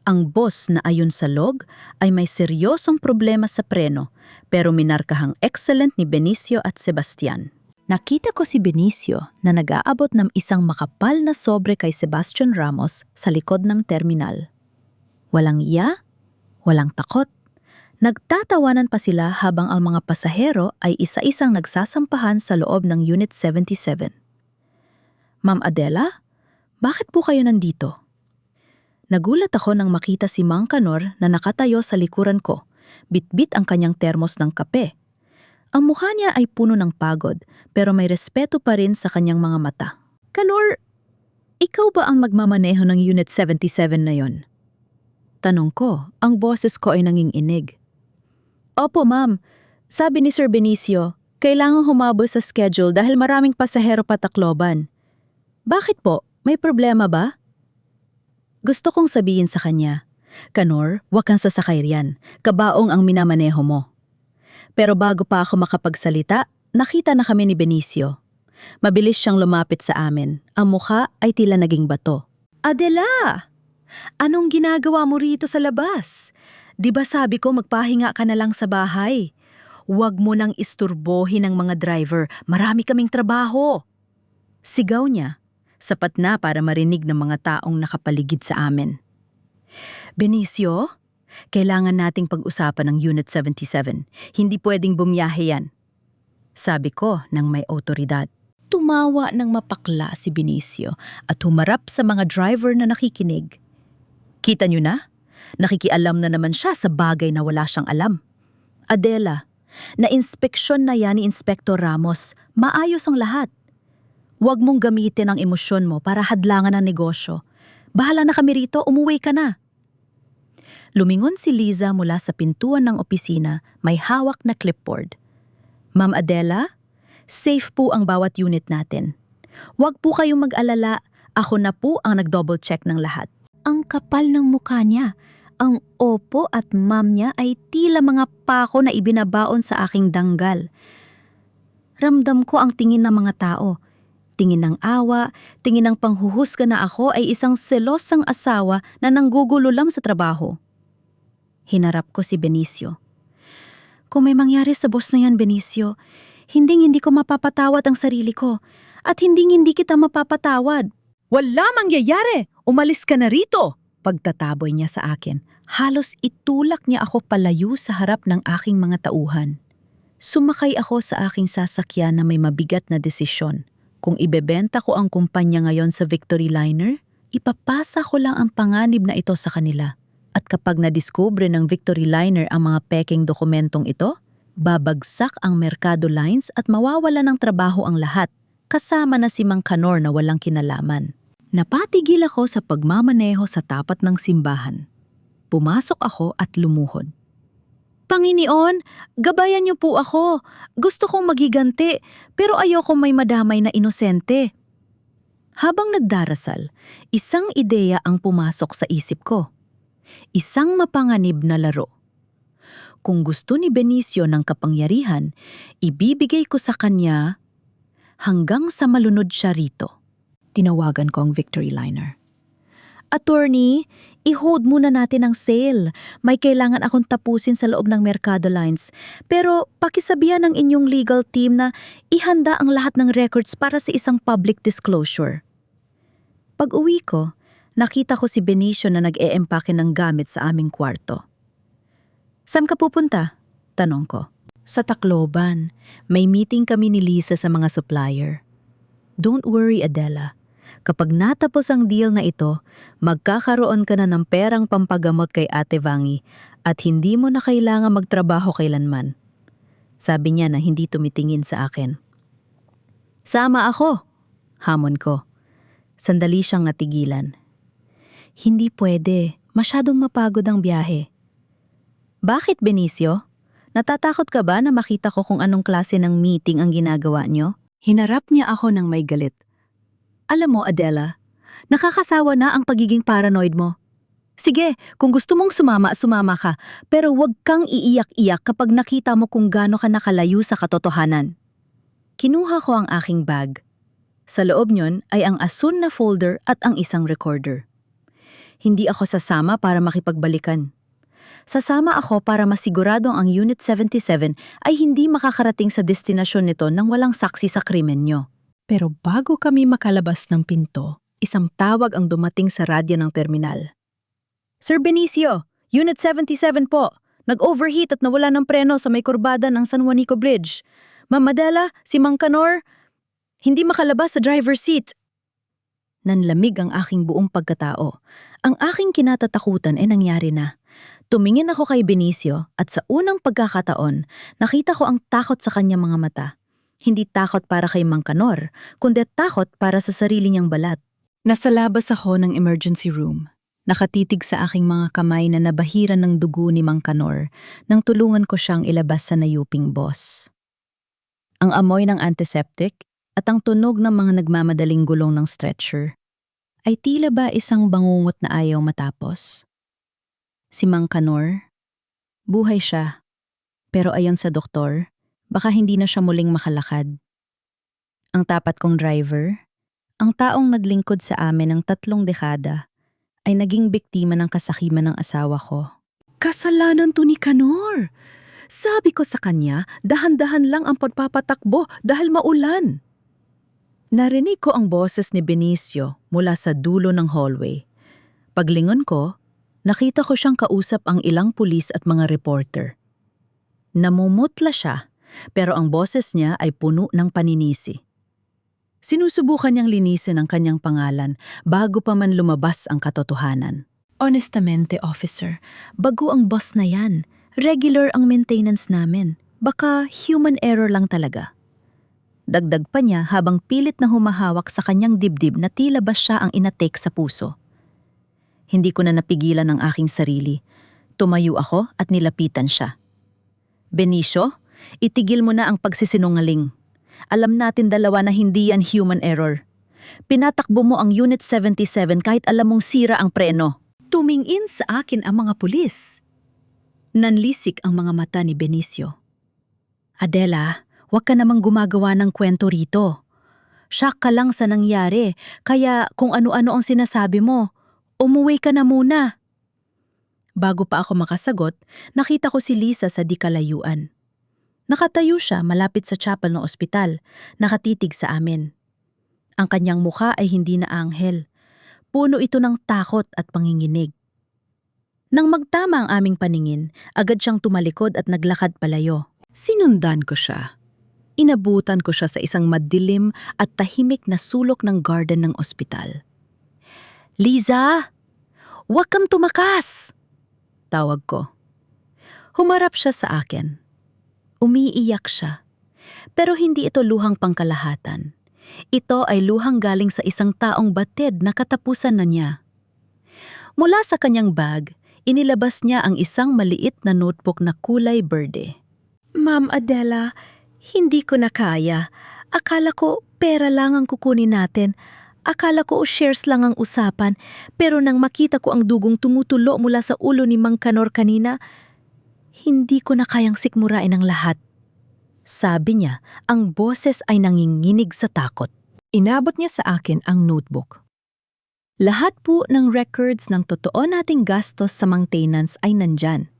Ang boss na ayon sa log ay may seryosong problema sa preno pero minarkahang excellent ni Benicio at Sebastian. Nakita ko si Benicio na nag-aabot ng isang makapal na sobre kay Sebastian Ramos sa likod ng terminal. Walang iya, walang takot. Nagtatawanan pa sila habang ang mga pasahero ay isa-isang nagsasampahan sa loob ng Unit 77. Ma'am Adela, bakit po kayo nandito? Nagulat ako nang makita si Mang Kanor na nakatayo sa likuran ko, bitbit ang kanyang termos ng kape. Ang mukha niya ay puno ng pagod pero may respeto pa rin sa kanyang mga mata. Kanor, ikaw ba ang magmamaneho ng Unit 77 na yon? Tanong ko, ang boses ko ay nanginginig. Opo ma'am, sabi ni Sir Benicio, kailangang humabol sa schedule dahil maraming pasahero pa Tacloban. Bakit po? May problema ba? Gusto kong sabihin sa kanya, Kanor, wag kang sasakay riyan, kabaong ang minamaneho mo. Pero bago pa ako makapagsalita, nakita na kami ni Benicio. Mabilis siyang lumapit sa amin, ang mukha ay tila naging bato. Adela! Anong ginagawa mo rito sa labas? Di ba sabi ko magpahinga ka na lang sa bahay? Huwag mo nang isturbohin ang mga driver. Marami kaming trabaho. Sigaw niya, sapat na para marinig ng mga taong nakapaligid sa amin. Benicio, kailangan nating pag-usapan ng Unit 77. Hindi pwedeng bumiyahe yan. Sabi ko ng may otoridad. Tumawa ng mapakla si Benicio at humarap sa mga driver na nakikinig. Kita niyo na? Nakikialam na naman siya sa bagay na wala siyang alam. Adela, na-inspeksyon na yan ni Inspektor Ramos. Maayos ang lahat. Huwag mong gamitin ang emosyon mo para hadlangan ang negosyo. Bahala na kami rito, umuwi ka na. Lumingon si Liza mula sa pintuan ng opisina, may hawak na clipboard. Ma'am Adela, safe po ang bawat unit natin. Huwag po kayong mag-alala, ako na po ang nag-double check ng lahat. Ang kapal ng mukha niya. Ang opo at ma'am niya ay tila mga pako na ibinabaon sa aking danggal. Ramdam ko ang tingin ng mga tao. Tingin ng awa, tingin ng panghuhusga na ako ay isang selosang asawa na nanggugululam sa trabaho. Hinarap ko si Benicio. Kung may mangyari sa boss na yan, Benicio, hindi ko mapapatawad ang sarili ko at hindi kita mapapatawad. Wala mangyayari! Umalis ka na rito! Pagtataboy niya sa akin, halos itulak niya ako palayo sa harap ng aking mga tauhan. Sumakay ako sa aking sasakyan na may mabigat na desisyon. Kung ibebenta ko ang kumpanya ngayon sa Victory Liner, ipapasa ko lang ang panganib na ito sa kanila. At kapag nadiskubre ng Victory Liner ang mga peking dokumentong ito, babagsak ang Mercado Lines at mawawala ng trabaho ang lahat, kasama na si Mang Kanor na walang kinalaman. Napatigil ako sa pagmamaneho sa tapat ng simbahan. Pumasok ako at lumuhod. Panginoon, gabayan niyo po ako. Gusto kong magiganti, pero ayoko may madamay na inosente. Habang nagdarasal, isang ideya ang pumasok sa isip ko. Isang mapanganib na laro. Kung gusto ni Benicio ng kapangyarihan, ibibigay ko sa kanya hanggang sa malunod siya rito. Tinawagan ko ang Victory Liner. Attorney, i-hold muna natin ang sale. May kailangan akong tapusin sa loob ng Mercado Lines. Pero pakisabihan ng inyong legal team na ihanda ang lahat ng records para sa isang public disclosure. Pag-uwi ko, nakita ko si Benicio na nag-e-empake ng gamit sa aming kwarto. Saan ka pupunta? Tanong ko. Sa Tacloban. May meeting kami ni Lisa sa mga supplier. Don't worry, Adela. Kapag natapos ang deal na ito, magkakaroon ka na ng perang pampagamot kay Ate Vangi at hindi mo na kailangan magtrabaho kailanman. Sabi niya na hindi tumitingin sa akin. Sama ako, hamon ko. Sandali siyang natigilan. Hindi pwede, masyadong mapagod ang biyahe. Bakit, Benicio? Natatakot ka ba na makita ko kung anong klase ng meeting ang ginagawa niyo? Hinarap niya ako ng may galit. Alam mo, Adela, nakakasawa na ang pagiging paranoid mo. Sige, kung gusto mong sumama, sumama ka, pero huwag kang iiyak-iyak kapag nakita mo kung gaano ka nakalayo sa katotohanan. Kinuha ko ang aking bag. Sa loob niyon ay ang asun na folder at ang isang recorder. Hindi ako sasama para makipagbalikan. Sasama ako para masiguradong ang Unit 77 ay hindi makakarating sa destinasyon nito nang walang saksi sa krimen nyo. Pero bago kami makalabas ng pinto, isang tawag ang dumating sa radyo ng terminal. Sir Benicio, Unit 77 po. Nag-overheat at nawala ng preno sa may kurbada ng San Juanico Bridge. Ma'am Adela, si Mang Kanor, hindi makalabas sa driver's seat. Nanlamig ang aking buong pagkatao. Ang aking kinatatakutan ay nangyari na. Tumingin ako kay Benicio at sa unang pagkakataon, nakita ko ang takot sa kanyang mga mata. Hindi takot para kay Mang Kanor, kundi takot para sa sarili niyang balat. Nasa labas ako ng emergency room. Nakatitig sa aking mga kamay na nabahiran ng dugo ni Mang Kanor nang tulungan ko siyang ilabas sa nayuping boss. Ang amoy ng antiseptic at ang tunog ng mga nagmamadaling gulong ng stretcher ay tila ba isang bangungot na ayaw matapos. Si Mang Kanor, buhay siya, pero ayon sa doktor, baka hindi na siya muling makalakad. Ang tapat kong driver, ang taong naglingkod sa amin ng 3 dekada, ay naging biktima ng kasakiman ng asawa ko. Kasalanan to ni Kanor! Sabi ko sa kanya, dahan-dahan lang ang pagpapatakbo dahil maulan. Narinig ko ang boses ni Benicio mula sa dulo ng hallway. Paglingon ko, nakita ko siyang kausap ang ilang pulis at mga reporter. Namumutla siya, pero ang boses niya ay puno ng paninisi. Sinusubukan niyang linisin ang kanyang pangalan bago pa man lumabas ang katotohanan. Honestamente, officer, bago ang boss na yan. Regular ang maintenance namin. Baka human error lang talaga. Dagdag pa niya habang pilit na humahawak sa kanyang dibdib na tila ba siya ang inatake sa puso. Hindi ko na napigilan ang aking sarili. Tumayo ako at nilapitan siya. Benicio, itigil mo na ang pagsisinungaling. Alam natin dalawa na hindi yan human error. Pinatakbo mo ang Unit 77 kahit alam mong sira ang preno. Tumingin sa akin ang mga pulis. Nanlisik ang mga mata ni Benicio. Adela, huwag ka namang gumagawa ng kwento rito. Shock ka lang sa nangyari, kaya kung ano-ano ang sinasabi mo, umuwi ka na muna. Bago pa ako makasagot, nakita ko si Liza sa di kalayuan. Nakatayo siya malapit sa chapel ng ospital, nakatitig sa amin. Ang kanyang mukha ay hindi na anghel. Puno ito ng takot at panginginig. Nang magtama ang aming paningin, agad siyang tumalikod at naglakad palayo. Sinundan ko siya. Inabutan ko siya sa isang madilim at tahimik na sulok ng garden ng ospital. Liza! Huwag kang tumakas! Tawag ko. Humarap siya sa akin. Umiiyak siya. Pero hindi ito luhang pangkalahatan. Ito ay luhang galing sa isang taong batid na katapusan na niya. Mula sa kanyang bag, inilabas niya ang isang maliit na notebook na kulay berde. Ma'am Adela, hindi ko na kaya. Akala ko pera lang ang kukunin natin. Akala ko shares lang ang usapan. Pero nang makita ko ang dugong tumutulo mula sa ulo ni Mang Kanor kanina, hindi ko na kayang sikmurain ang lahat. Sabi niya, ang boses ay nanginginig sa takot. Inabot niya sa akin ang notebook. Lahat po ng records ng totoo nating gastos sa maintenance ay nandyan.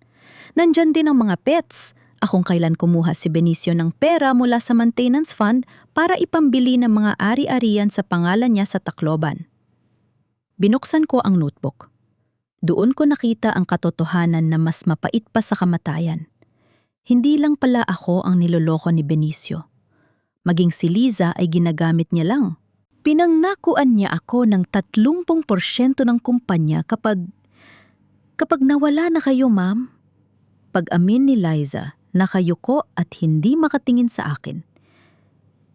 Nandyan din ang mga pets. Akong kailan kumuha si Benicio ng pera mula sa maintenance fund para ipambili ng mga ari-arian sa pangalan niya sa Tacloban. Binuksan ko ang notebook. Doon ko nakita ang katotohanan na mas mapait pa sa kamatayan. Hindi lang pala ako ang niloloko ni Benicio. Maging si Liza ay ginagamit niya lang. Pinangnakuan niya ako ng 30% ng kumpanya kapag nawala na kayo, ma'am. Pag-amin ni Liza, nakayuko at hindi makatingin sa akin.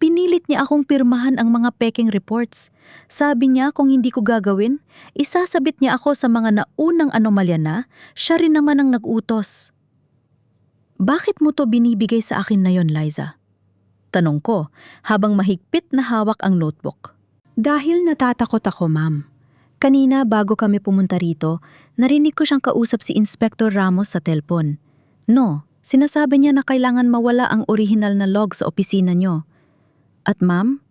Pinilit niya akong pirmahan ang mga peking reports. Sabi niya kung hindi ko gagawin, isasabit niya ako sa mga naunang anomalya na siya rin naman ang nag-utos. Bakit mo to binibigay sa akin na yon, Liza? Tanong ko habang mahigpit na hawak ang notebook. Dahil natatakot ako, ma'am. Kanina bago kami pumunta rito, narinig ko siyang kausap si Inspector Ramos sa telpon. No, sinasabi niya na kailangan mawala ang orihinal na log sa opisina niyo. At ma'am,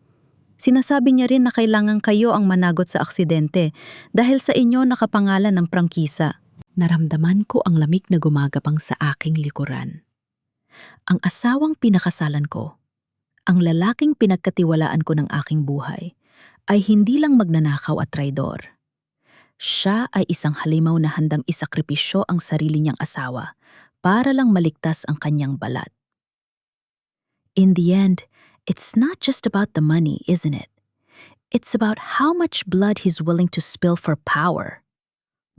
sinasabi niya rin na kailangan kayo ang managot sa aksidente dahil sa inyo nakapangalan ng prangkisa. Naramdaman ko ang lamig na gumagapang sa aking likuran. Ang asawang pinakasalan ko, ang lalaking pinagkatiwalaan ko ng aking buhay, ay hindi lang magnanakaw at traidor. Siya ay isang halimaw na handang isakripisyo ang sarili niyang asawa para lang maligtas ang kanyang balat. In the end, it's not just about the money, isn't it? It's about how much blood he's willing to spill for power.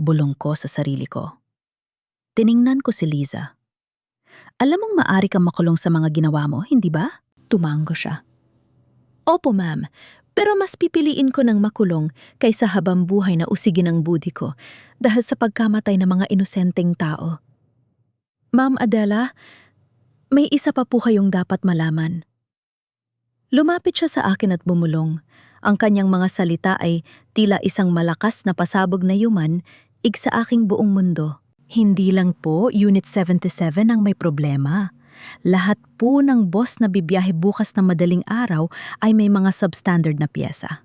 Bulong ko sa sarili ko. Tiningnan ko si Liza. Alam mong maari kang makulong sa mga ginawa mo, hindi ba? Tumango siya. Opo, ma'am. Pero mas pipiliin ko ng makulong kaysa habang buhay na usigin ang budi ko dahil sa pagkamatay ng mga inosenteng tao. Ma'am Adela, may isa pa po kayong dapat malaman. Lumapit siya sa akin at bumulong. Ang kanyang mga salita ay tila isang malakas na pasabog na yuman sa aking buong mundo. Hindi lang po Unit 77 ang may problema. Lahat po ng boss na bibiyahe bukas na madaling araw ay may mga substandard na piyesa.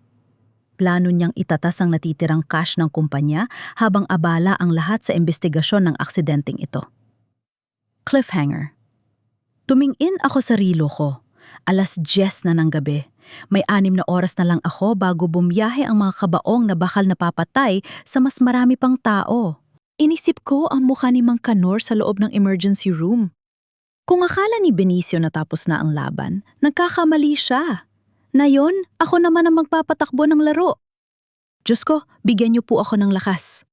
Plano niyang itatas ang natitirang cash ng kumpanya habang abala ang lahat sa investigasyon ng aksidenteng ito. Cliffhanger. Tumingin ako sa rilo ko. 10:00 na ng gabi. May 6 na oras na lang ako bago bumiyahe ang mga kabaong na bakal napapatay sa mas marami pang tao. Inisip ko ang mukha ni Mang Kanor sa loob ng emergency room. Kung akala ni Benicio na tapos na ang laban, nagkakamali siya. Nayon, ako naman ang magpapatakbo ng laro. Diyos ko, bigyan niyo po ako ng lakas.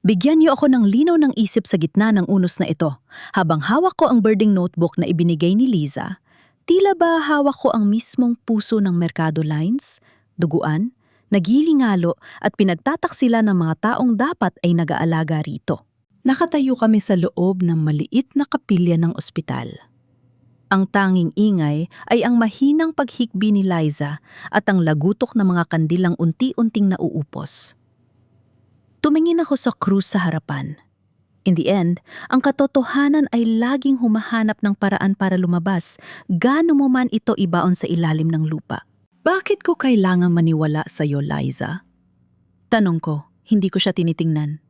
Bigyan niyo ako ng linaw ng isip sa gitna ng unos na ito. Habang hawak ko ang birding notebook na ibinigay ni Liza, tila ba hawak ko ang mismong puso ng Mercado Lines, duguan, nagilingalo at pinagtataksila ng mga taong dapat ay nag-aalaga rito. Nakatayo kami sa loob ng maliit na kapilya ng ospital. Ang tanging ingay ay ang mahinang paghikbi ni Liza at ang lagutok na mga kandilang unti-unting nauupos. Tumingin ako sa krus sa harapan. In the end, ang katotohanan ay laging humahanap ng paraan para lumabas, gaano mo man ito ibaon sa ilalim ng lupa. Bakit ko kailangang maniwala sa iyo, Liza? Tanong ko, hindi ko siya tinitingnan.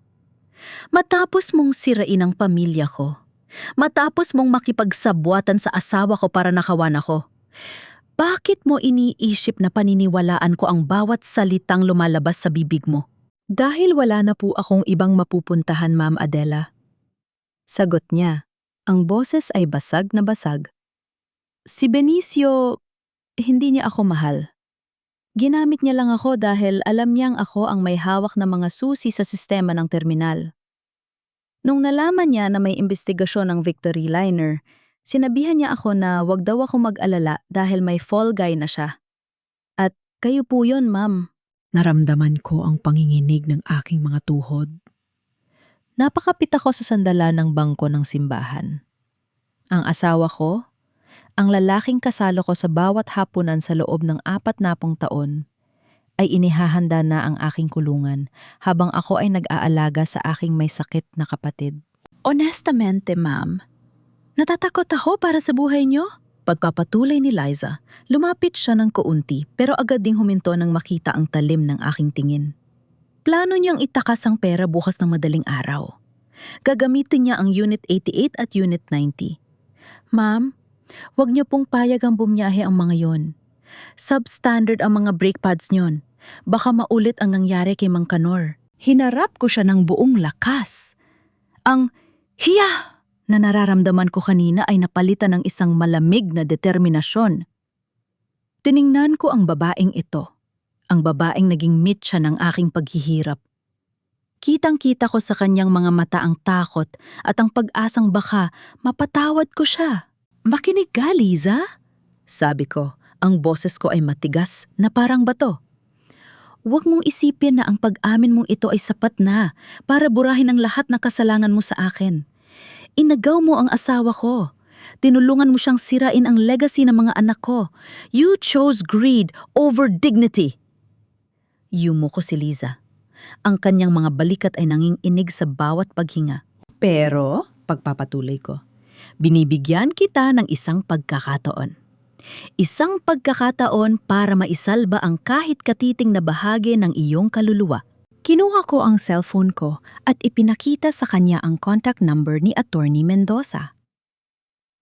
Matapos mong sirain ang pamilya ko, matapos mong makipagsabwatan sa asawa ko para nakawan ako, bakit mo iniisip na paniniwalaan ko ang bawat salitang lumalabas sa bibig mo? Dahil wala na po akong ibang mapupuntahan, Ma'am Adela. Sagot niya, ang boses ay basag na basag. Si Benicio, hindi niya ako mahal. Ginamit niya lang ako dahil alam niyang ako ang may hawak na mga susi sa sistema ng terminal. Nung nalaman niya na may investigasyon ng Victory Liner, sinabihan niya ako na wag daw ako mag-alala dahil may fall guy na siya. At kayo po yun, ma'am. Naramdaman ko ang panginginig ng aking mga tuhod. Napakapit ako sa sandala ng bangko ng simbahan. Ang asawa ko, ang lalaking kasalo ko sa bawat hapunan sa loob ng 40 taon, ay inihahanda na ang aking kulungan habang ako ay nag-aalaga sa aking may sakit na kapatid. Honestamente, ma'am, natatakot ako para sa buhay niyo? Pagpapatuloy ni Liza, lumapit siya ng kaunti pero agad ding huminto nang makita ang talim ng aking tingin. Plano niyang itakas ang pera bukas ng madaling araw. Gagamitin niya ang Unit 88 at Unit 90. Ma'am, huwag niyo pong payagang bumiyahe ang mga yon. Substandard ang mga brake pads niyon. Baka maulit ang nangyari kay Mang Kanor. Hinarap ko siya ng buong lakas. Ang hiya na nararamdaman ko kanina ay napalitan ng isang malamig na determinasyon. Tiningnan ko ang babaeng ito. Ang babaeng naging mitya ng aking paghihirap. Kitang-kita ko sa kanyang mga mata ang takot at ang pag-asang baka mapatawad ko siya. Makinig ka, Liza? Sabi ko, ang boses ko ay matigas na parang bato. Huwag mong isipin na ang pag-amin mong ito ay sapat na para burahin ang lahat na kasalanan mo sa akin. Inagaw mo ang asawa ko. Tinulungan mo siyang sirain ang legacy ng mga anak ko. You chose greed over dignity. Yumo ko si Liza. Ang kanyang mga balikat ay nanginginig sa bawat paghinga. Pero, pagpapatuloy ko, binibigyan kita ng isang pagkakataon. Isang pagkakataon para maisalba ang kahit katiting na bahagi ng iyong kaluluwa. Kinuha ko ang cellphone ko at ipinakita sa kanya ang contact number ni Attorney Mendoza.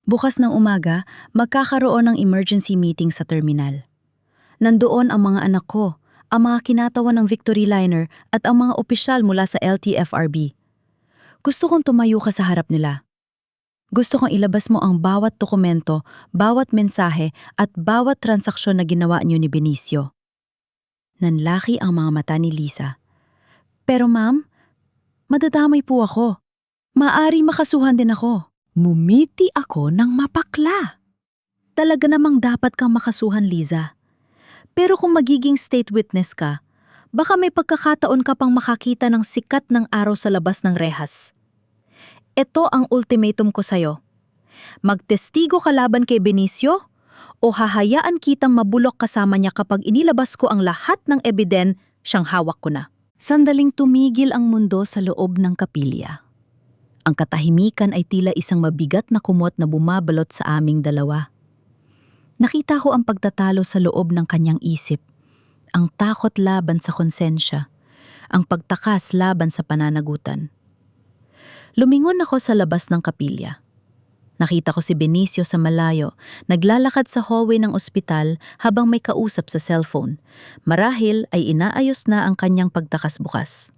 Bukas ng umaga, magkakaroon ng emergency meeting sa terminal. Nandoon ang mga anak ko, ang mga kinatawan ng Victory Liner at ang mga opisyal mula sa LTFRB. Gusto kong tumayo ka sa harap nila. Gusto kong ilabas mo ang bawat dokumento, bawat mensahe at bawat transaksyon na ginawa niyo ni Benicio. Nanlaki ang mga mata ni Liza. Pero ma'am, madadamay po ako. Maari makasuhan din ako. Mumiti ako ng mapakla. Talaga namang dapat kang makasuhan, Liza. Pero kung magiging state witness ka, baka may pagkakataon ka pang makakita ng sikat ng araw sa labas ng rehas. Ito ang ultimatum ko sa'yo. Magtestigo ka laban kay Benicio o hahayaan kitang mabulok kasama niya kapag inilabas ko ang lahat ng ebidensyang hawak ko na. Sandaling tumigil ang mundo sa loob ng kapilya. Ang katahimikan ay tila isang mabigat na kumot na bumabalot sa aming dalawa. Nakita ko ang pagtatalo sa loob ng kanyang isip, ang takot laban sa konsensya, ang pagtakas laban sa pananagutan. Lumingon ako sa labas ng kapilya. Nakita ko si Benicio sa malayo, naglalakad sa hallway ng ospital habang may kausap sa cellphone. Marahil ay inaayos na ang kanyang pagtakas-bukas.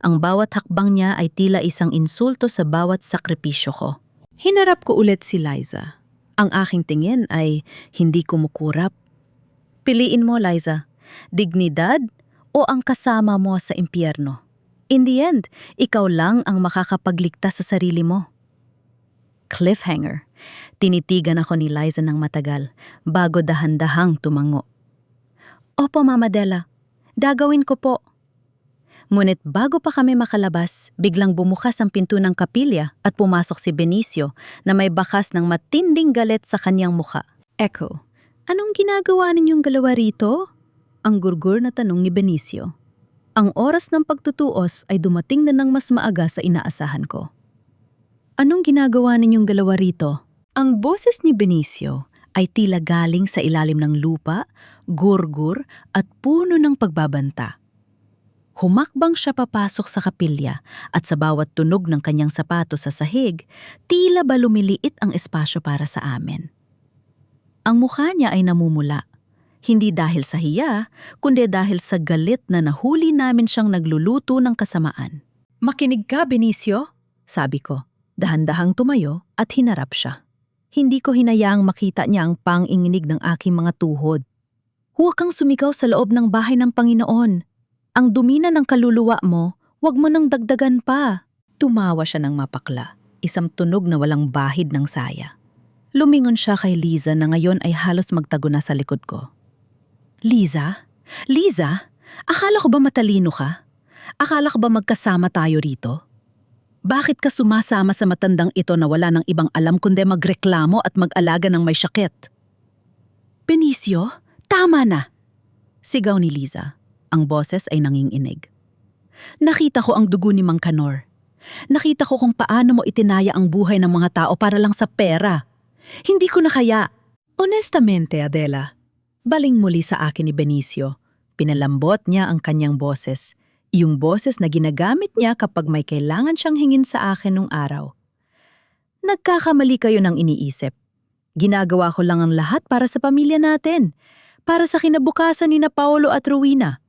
Ang bawat hakbang niya ay tila isang insulto sa bawat sakripisyo ko. Hinarap ko ulit si Liza. Ang aking tingin ay hindi kumukurap. Piliin mo, Liza, dignidad o ang kasama mo sa impyerno. In the end, ikaw lang ang makakapagligtas sa sarili mo. Cliffhanger. Tinitigan ako ni Liza ng matagal bago dahan-dahang tumango. Opo, Mama Della. Gagawin ko po. Ngunit bago pa kami makalabas, biglang bumukas ang pinto ng kapilya at pumasok si Benicio na may bakas ng matinding galit sa kanyang mukha. Echo, anong ginagawa ninyong dalawa rito? Ang gurgur na tanong ni Benicio. Ang oras ng pagtutuos ay dumating na ng mas maaga sa inaasahan ko. Anong ginagawa ninyong dalawa rito? Ang boses ni Benicio ay tila galing sa ilalim ng lupa, gurgur at puno ng pagbabanta. Humakbang siya papasok sa kapilya at sa bawat tunog ng kanyang sapato sa sahig, tila ba lumiliit ang espasyo para sa amin. Ang mukha niya ay namumula, hindi dahil sa hiya, kundi dahil sa galit na nahuli namin siyang nagluluto ng kasamaan. Makinig ka, Benicio, sabi ko. Dahan-dahang tumayo at hinarap siya. Hindi ko hinayaang makita niya ang pang-inginig ng aking mga tuhod. Huwag kang sumigaw sa loob ng bahay ng Panginoon. Ang dumina ng kaluluwa mo, huwag mo nang dagdagan pa. Tumawa siya ng mapakla, isang tunog na walang bahid ng saya. Lumingon siya kay Liza na ngayon ay halos magtago na sa likod ko. Liza? Liza? Akala ko ba matalino ka? Akala ko ba magkasama tayo rito? Bakit ka sumasama sa matandang ito na wala ng ibang alam kundi magreklamo at mag-alaga ng may sakit? Benicio, tama na! Sigaw ni Liza. Ang boses ay nanginginig. Nakita ko ang dugo ni Mang Kanor. Nakita ko kung paano mo itinaya ang buhay ng mga tao para lang sa pera. Hindi ko na kaya. Honestamente, Adela, baling muli sa akin ni Benicio. Pinalambot niya ang kanyang boses. Yung boses na ginagamit niya kapag may kailangan siyang hingin sa akin nung araw. Nagkakamali kayo ng iniisip. Ginagawa ko lang ang lahat para sa pamilya natin. Para sa kinabukasan ni na Paolo at Rowena.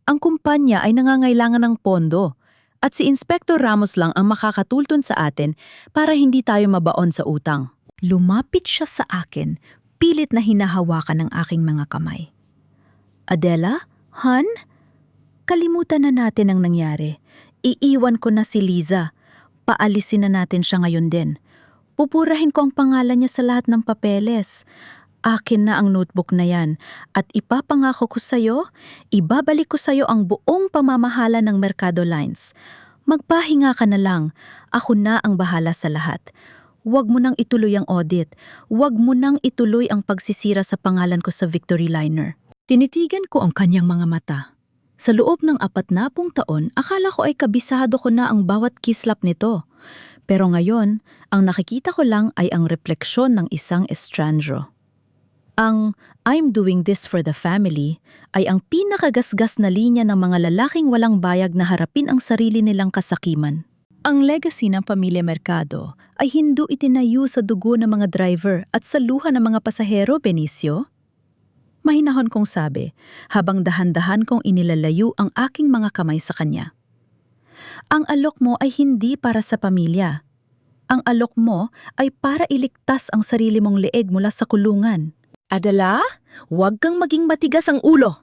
Ang kumpanya ay nangangailangan ng pondo at si Inspector Ramos lang ang makakatulton sa atin para hindi tayo mabaon sa utang. Lumapit siya sa akin, pilit na hinahawakan ng aking mga kamay. Adela? Han? Kalimutan na natin ang nangyari. Iiwan ko na si Liza. Paalisin na natin siya ngayon din. Pupurahin ko ang pangalan niya sa lahat ng papeles. Akin na ang notebook na yan at ipapangako ko sa'yo, ibabalik ko sa'yo ang buong pamamahala ng Mercado Lines. Magpahinga ka na lang. Ako na ang bahala sa lahat. Huwag mo nang ituloy ang audit. Huwag mo nang ituloy ang pagsisira sa pangalan ko sa Victory Liner. Tinitigan ko ang kanyang mga mata. Sa loob ng 40 taon, akala ko ay kabisado ko na ang bawat kislap nito. Pero ngayon, ang nakikita ko lang ay ang refleksyon ng isang estranjo. Ang "I'm doing this for the family" ay ang pinakagasgas na linya ng mga lalaking walang bayag na harapin ang sarili nilang kasakiman. Ang legacy ng pamilya Mercado ay hindi itinayo sa dugo ng mga driver at sa luha ng mga pasahero, Benicio. Mahinahon kong sabi, habang dahan-dahan kong inilalayo ang aking mga kamay sa kanya. Ang alok mo ay hindi para sa pamilya. Ang alok mo ay para iligtas ang sarili mong leeg mula sa kulungan. Adela, huwag kang maging matigas ang ulo.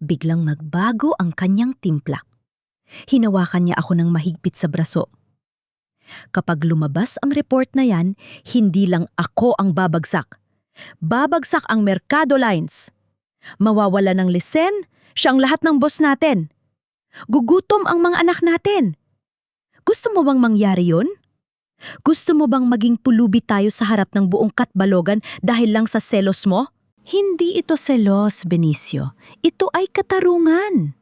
Biglang nagbago ang kanyang timpla. Hinawakan niya ako ng mahigpit sa braso. Kapag lumabas ang report na yan, hindi lang ako ang babagsak. Babagsak ang Mercado Lines. Mawawala ng lisen, siya ang lahat ng boss natin. Gugutom ang mga anak natin. Gusto mo bang mangyari yun? Gusto mo bang maging pulubi tayo sa harap ng buong Katbalogan dahil lang sa selos mo? Hindi ito selos, Benicio. Ito ay katarungan.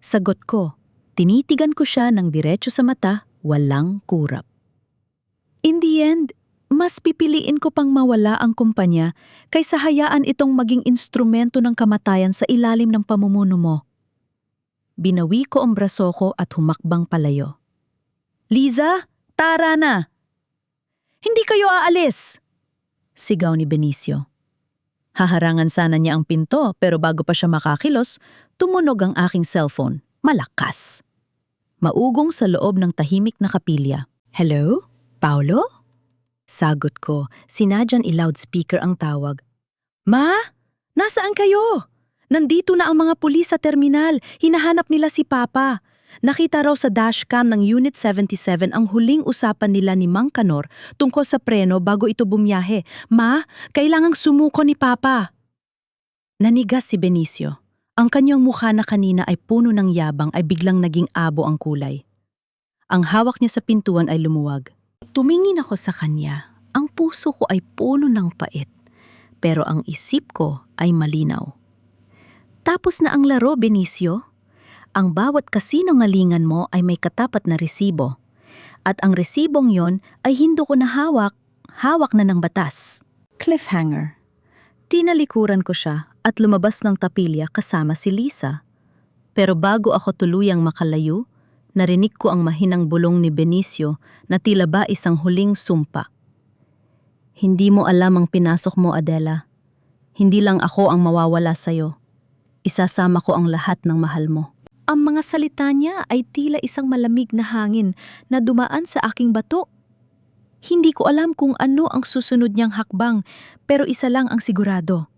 Sagot ko, tinitigan ko siya ng diretso sa mata, walang kurap. In the end, mas pipiliin ko pang mawala ang kumpanya kaysa hayaan itong maging instrumento ng kamatayan sa ilalim ng pamumuno mo. Binawi ko ang braso ko at humakbang palayo. Liza, tara na! Hindi kayo aalis! Sigaw ni Benicio. Haharangan sana niya ang pinto pero bago pa siya makakilos, tumunog ang aking cellphone. Malakas. Maugong sa loob ng tahimik na kapilya. Hello? Paulo? Sagot ko, sinadyan i-loudspeaker ang tawag. Ma? Nasaan kayo? Nandito na ang mga pulis sa terminal. Hinahanap nila si Papa. Nakita raw sa dashcam ng Unit 77 ang huling usapan nila ni Mang Kanor tungkol sa preno bago ito bumiyahe. Ma, kailangang sumuko ni Papa. Nanigas si Benicio. Ang kanyang mukha na kanina ay puno ng yabang ay biglang naging abo ang kulay. Ang hawak niya sa pintuan ay lumuwag. Tumingin ako sa kanya. Ang puso ko ay puno ng pait. Pero ang isip ko ay malinaw. Tapos na ang laro, Benicio. Ang bawat kasinungalingan mo ay may katapat na resibo. At ang resibong yon ay hindi ko na hawak na ng batas. Cliffhanger. Tinalikuran ko siya at lumabas ng tapilya kasama si Lisa. Pero bago ako tuluyang makalayo, narinig ko ang mahinang bulong ni Benicio na tila ba isang huling sumpa. Hindi mo alam ang pinasok mo, Adela. Hindi lang ako ang mawawala sa'yo. Isasama ko ang lahat ng mahal mo. Ang mga salita niya ay tila isang malamig na hangin na dumaan sa aking bato. Hindi ko alam kung ano ang susunod niyang hakbang, pero isa lang ang sigurado.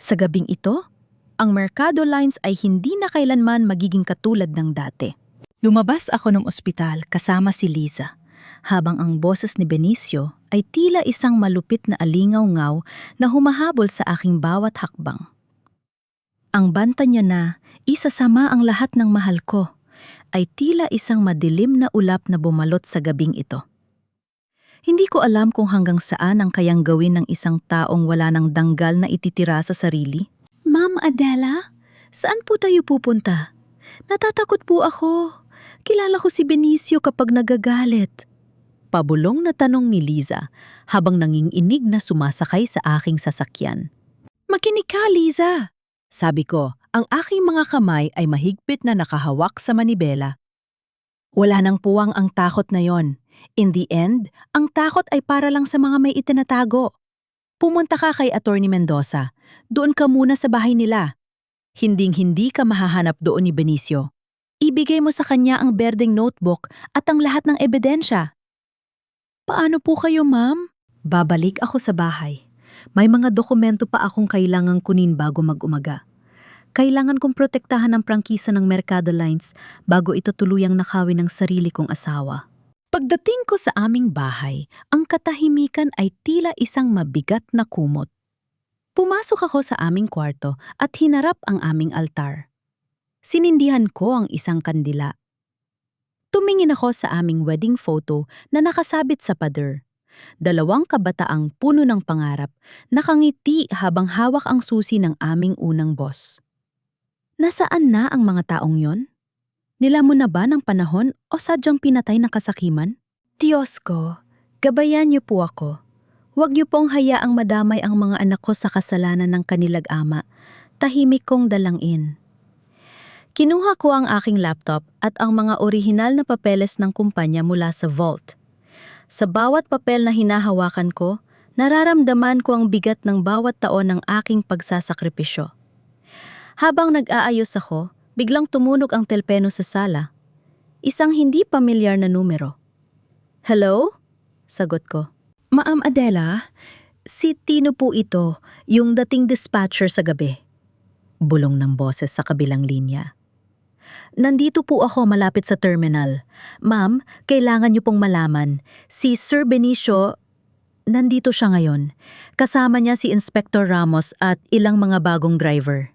Sa gabing ito, ang Mercado Lines ay hindi na kailanman magiging katulad ng dati. Lumabas ako ng ospital kasama si Liza, habang ang boses ni Benicio ay tila isang malupit na alingaw-ngaw na humahabol sa aking bawat hakbang. Ang banta niya na isasama ang lahat ng mahal ko ay tila isang madilim na ulap na bumalot sa gabing ito. Hindi ko alam kung hanggang saan ang kayang gawin ng isang taong wala ng danggal na ititira sa sarili. Ma'am Adela, saan po tayo pupunta? Natatakot po ako. Kilala ko si Benicio kapag nagagalit. Pabulong na tanong ni Liza habang nanginginig na sumasakay sa aking sasakyan. Makinig ka, Liza! Sabi ko, ang aking mga kamay ay mahigpit na nakahawak sa manibela. Wala nang puwang ang takot na yon. In the end, ang takot ay para lang sa mga may itinatago. Pumunta ka kay Attorney Mendoza. Doon ka muna sa bahay nila. Hinding-hindi ka mahahanap doon ni Benicio. Ibigay mo sa kanya ang berdeng notebook at ang lahat ng ebidensya. Paano po kayo, ma'am? Babalik ako sa bahay. May mga dokumento pa akong kailangang kunin bago mag-umaga. Kailangan kong protektahan ang prangkisa ng Mercado Lines bago ito tuluyang nakawin ng sarili kong asawa. Pagdating ko sa aming bahay, ang katahimikan ay tila isang mabigat na kumot. Pumasok ako sa aming kwarto at hinarap ang aming altar. Sinindihan ko ang isang kandila. Tumingin ako sa aming wedding photo na nakasabit sa pader. 2 kabataang puno ng pangarap, nakangiti habang hawak ang susi ng aming unang boss. Nasaan na ang mga taong yon? Nilamon na ba ng panahon o sadyang pinatay ng kasakiman? Diyos ko, gabayan niyo po ako. Huwag niyo pong hayaang madamay ang mga anak ko sa kasalanan ng kanilang ama. Tahimik kong dalangin. Kinuha ko ang aking laptop at ang mga orihinal na papeles ng kumpanya mula sa vault. Sa bawat papel na hinahawakan ko, nararamdaman ko ang bigat ng bawat taon ng aking pagsasakripisyo. Habang nag-aayos ako, biglang tumunog ang telpeno sa sala. Isang hindi pamilyar na numero. Hello? Sagot ko. Ma'am Adela, si Tino po ito, yung dating dispatcher sa gabi. Bulong ng boses sa kabilang linya. Nandito po ako malapit sa terminal. Ma'am, kailangan niyo pong malaman. Si Sir Benicio, nandito siya ngayon. Kasama niya si Inspector Ramos at ilang mga bagong driver.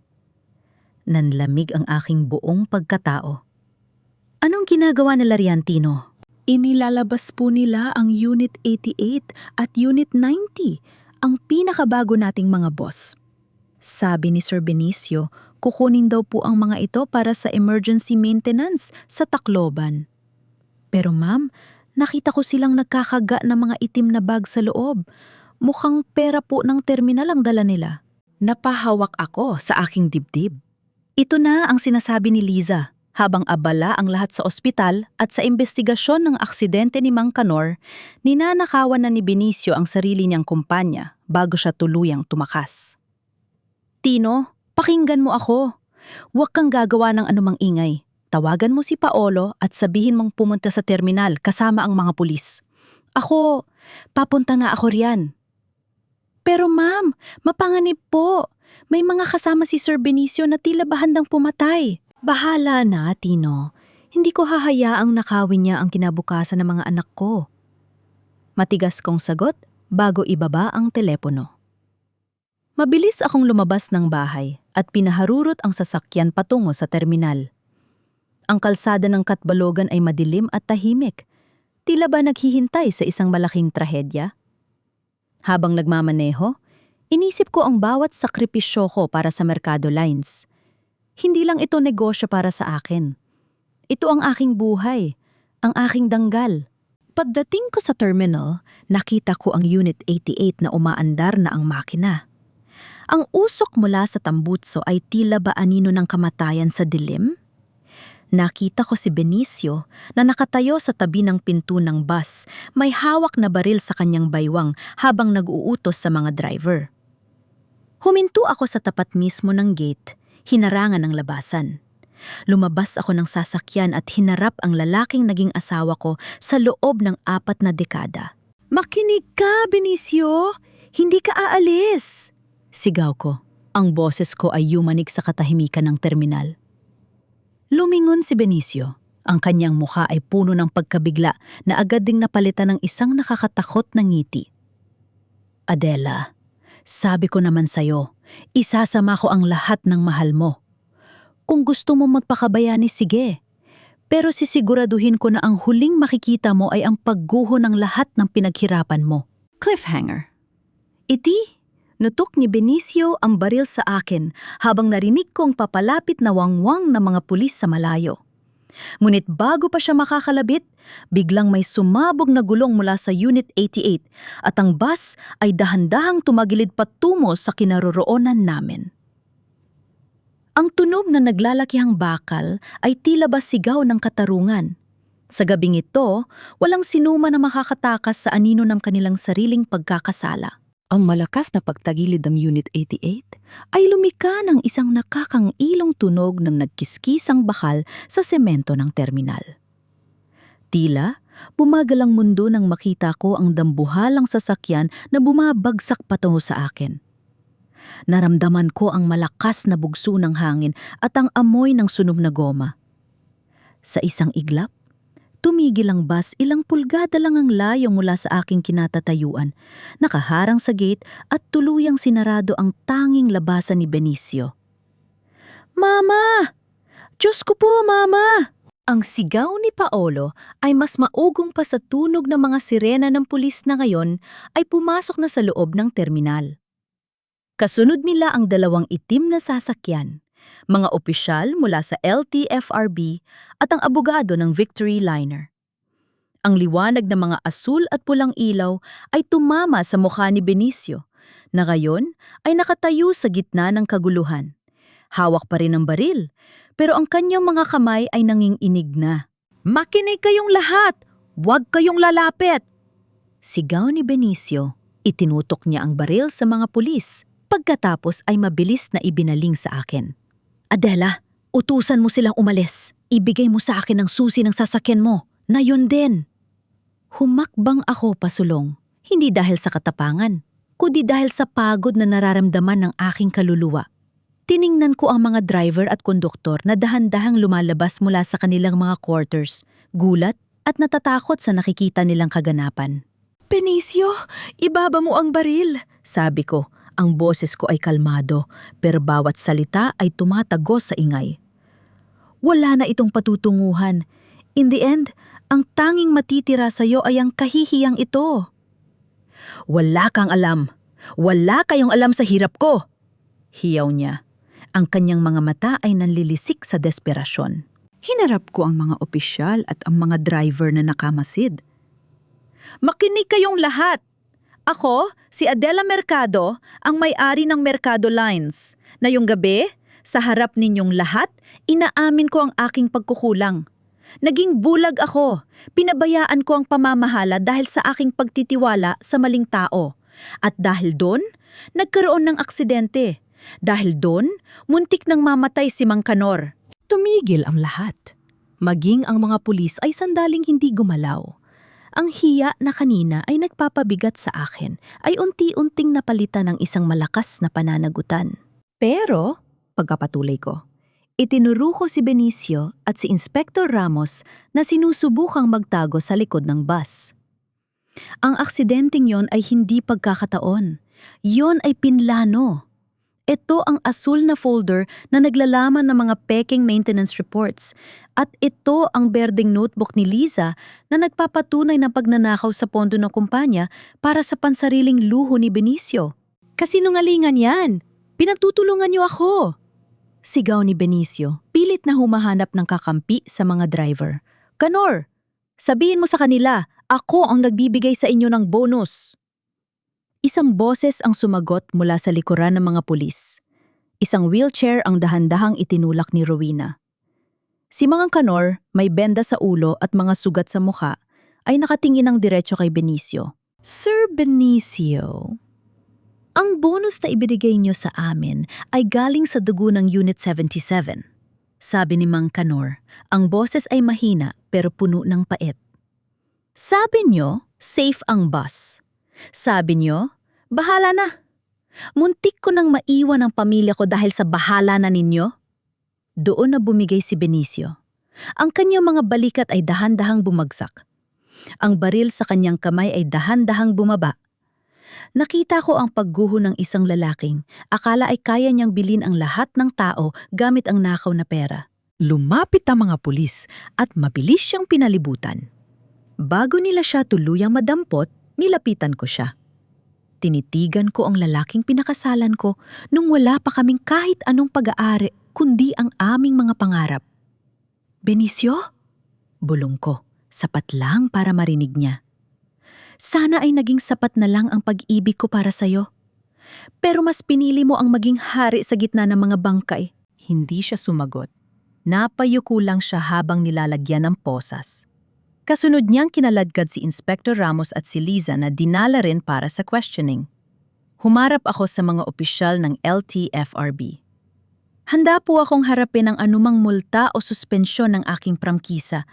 Nanlamig ang aking buong pagkatao. Anong ginagawa nila riyan, Tino? Inilalabas po nila ang Unit 88 at Unit 90, ang pinakabago nating mga boss. Sabi ni Sir Benicio, kukunin daw po ang mga ito para sa emergency maintenance sa Tacloban. Pero ma'am, nakita ko silang nagkakaga ng mga itim na bag sa loob. Mukhang pera po ng terminal ang dala nila. Napahawak ako sa aking dibdib. Ito na ang sinasabi ni Liza. Habang abala ang lahat sa ospital at sa investigasyon ng aksidente ni Mang Kanor, ninanakawan na ni Benicio ang sarili niyang kumpanya bago siya tuluyang tumakas. Tino, pakinggan mo ako. Huwag kang gagawa ng anumang ingay. Tawagan mo si Paolo at sabihin mong pumunta sa terminal kasama ang mga pulis. Ako, papunta na ako riyan. Pero ma'am, mapanganib po. May mga kasama si Sir Benicio na tila ba handang pumatay. Bahala na, Tino. Hindi ko hahayaang nakawin niya ang kinabukasan ng mga anak ko. Matigas kong sagot bago ibaba ang telepono. Mabilis akong lumabas ng bahay at pinaharurot ang sasakyan patungo sa terminal. Ang kalsada ng Katbalogan ay madilim at tahimik. Tila ba naghihintay sa isang malaking trahedya? Habang nagmamaneho, inisip ko ang bawat sakripisyo ko para sa Mercado Lines. Hindi lang ito negosyo para sa akin. Ito ang aking buhay, ang aking danggal. Pagdating ko sa terminal, nakita ko ang Unit 88 na umaandar na ang makina. Ang usok mula sa tambutso ay tila ba anino ng kamatayan sa dilim? Nakita ko si Benicio na nakatayo sa tabi ng pinto ng bus, may hawak na baril sa kanyang baywang habang nag-uutos sa mga driver. Huminto ako sa tapat mismo ng gate, hinarangan ng labasan. Lumabas ako ng sasakyan at hinarap ang lalaking naging asawa ko sa loob ng 4 na dekada. "Makinig ka, Benicio! Hindi ka aalis!" Sigaw ko. Ang boses ko ay yumanig sa katahimikan ng terminal. Lumingon si Benicio. Ang kanyang mukha ay puno ng pagkabigla na agad ding napalitan ng isang nakakatakot na ngiti. "Adela, sabi ko naman sa'yo, isasama ko ang lahat ng mahal mo. Kung gusto mo magpakabayani, sige. Pero sisiguraduhin ko na ang huling makikita mo ay ang pagguho ng lahat ng pinaghirapan mo." Cliffhanger. Iti, nutok ni Benicio ang baril sa akin habang narinig kong papalapit na wangwang ng mga pulis sa malayo. Ngunit bago pa siya makakalabit, biglang may sumabog na gulong mula sa Unit 88 at ang bus ay dahan-dahang tumagilid patungo sa kinaroroonan namin. Ang tunog na naglalakihang bakal ay tila ba sigaw ng katarungan. Sa gabing ito, walang sinuma na makakatakas sa anino ng kanilang sariling pagkakasala. Ang malakas na pagtagilid ng Unit 88 ay lumika ng isang nakakangilong tunog ng nagkiskisang bakal sa semento ng terminal. Tila, bumagal ang mundo nang makita ko ang dambuhalang sasakyan na bumabagsak patungo sa akin. Naramdaman ko ang malakas na bugso ng hangin at ang amoy ng sunog na goma. Sa isang iglap, tumigil ang bus ilang pulgada lang ang layo mula sa aking kinatatayuan, nakaharang sa gate at tuluyang sinarado ang tanging labasan ni Benicio. "Mama! Diyos ko po, Mama!" Ang sigaw ni Paolo ay mas maugong pa sa tunog ng mga sirena ng pulis na ngayon ay pumasok na sa loob ng terminal. Kasunod nila ang 2 itim na sasakyan, mga opisyal mula sa LTFRB at ang abogado ng Victory Liner. Ang liwanag ng mga asul at pulang ilaw ay tumama sa mukha ni Benicio, na ngayon ay nakatayo sa gitna ng kaguluhan. Hawak pa rin ang baril, pero ang kanyang mga kamay ay nanginginig na. "Makinig kayong lahat! Huwag kayong lalapit!" Sigaw ni Benicio. Itinutok niya ang baril sa mga pulis, pagkatapos ay mabilis na ibinaling sa akin. "Adela, utusan mo silang umalis. Ibigay mo sa akin ang susi ng sasakyan mo, na yun din." Humakbang ako pasulong, hindi dahil sa katapangan, kundi dahil sa pagod na nararamdaman ng aking kaluluwa. Tiningnan ko ang mga driver at konduktor na dahan-dahang lumalabas mula sa kanilang mga quarters, gulat at natatakot sa nakikita nilang kaganapan. "Benicio, ibaba mo ang baril," sabi ko. Ang boses ko ay kalmado, pero bawat salita ay tumatagos sa ingay. Wala na itong patutunguhan. In the end, ang tanging matitira sa iyo ay ang kahihiyang ito. "Wala kang alam. Wala kayong alam sa hirap ko!" Hiyaw niya. Ang kanyang mga mata ay nanlilisik sa desperasyon. Hinarap ko ang mga opisyal at ang mga driver na nakamasid. "Makinig kayong lahat! Ako, si Adela Mercado, ang may-ari ng Mercado Lines. Ngayong gabi, Sa harap ninyong lahat, inaamin ko ang aking pagkukulang. Naging bulag ako. Pinabayaan ko ang pamamahala dahil sa aking pagtitiwala sa maling tao. At dahil doon, nagkaroon ng aksidente. Dahil doon, muntik nang mamatay si Mang Kanor. Tumigil ang lahat. Maging ang mga pulis ay sandaling hindi gumalaw. Ang hiya na kanina ay nagpapabigat sa akin ay unti-unting napalitan ng isang malakas na pananagutan. Pero, pagkapatuloy ko, itinuro ko si Benicio at si Inspector Ramos na sinusubukang magtago sa likod ng bus. Ang aksidenteng yon ay hindi pagkakataon. Yon ay pinlano. Ito ang asul na folder na naglalaman ng mga peking maintenance reports. At ito ang berdeng notebook ni Liza na nagpapatunay ng pagnanakaw sa pondo ng kumpanya para sa pansariling luho ni Benicio. Kasinungalingan yan! Pinagtutulungan niyo ako! Sigaw ni Benicio, pilit na humahanap ng kakampi sa mga driver. Kanor, sabihin mo sa kanila, ako ang nagbibigay sa inyo ng bonus. Isang boses ang sumagot mula sa likuran ng mga pulis. Isang wheelchair ang dahan-dahang itinulak ni Rowena. Si Mang Kanor, may benda sa ulo at mga sugat sa mukha, ay nakatingin ng diretso kay Benicio. Sir Benicio, ang bonus na ibinigay niyo sa amin ay galing sa dugo ng Unit 77. Sabi ni Mang Kanor, ang boses ay mahina pero puno ng pait. Sabi niyo, safe ang bus. Sabi niyo, bahala na. Muntik ko nang maiwan ang pamilya ko dahil sa bahala na ninyo. Doon na bumigay si Benicio. Ang kanyang mga balikat ay dahan-dahang bumagsak. Ang baril sa kanyang kamay ay dahan-dahang bumaba. Nakita ko ang pagguho ng isang lalaking. Akala ay kaya niyang bilhin ang lahat ng tao gamit ang nakaw na pera. Lumapit ang mga pulis at mabilis siyang pinalibutan. Bago nila siya tuluyang madampot, nilapitan ko siya. Tinitigan ko ang lalaking pinakasalan ko nung wala pa kaming kahit anong pag-aari kundi ang aming mga pangarap. Benicio? Bulong ko, sapat lang para marinig niya. Sana ay naging sapat na lang ang pag-ibig ko para sa'yo. Pero mas pinili mo ang maging hari sa gitna ng mga bangkay. Hindi siya sumagot. Napayuko lang siya habang nilalagyan ng posas. Kasunod niyang kinaladkad si Inspector Ramos at si Liza na dinala rin para sa questioning. Humarap ako sa mga opisyal ng LTFRB. Handa po akong harapin ang anumang multa o suspensyon ng aking prangkisa.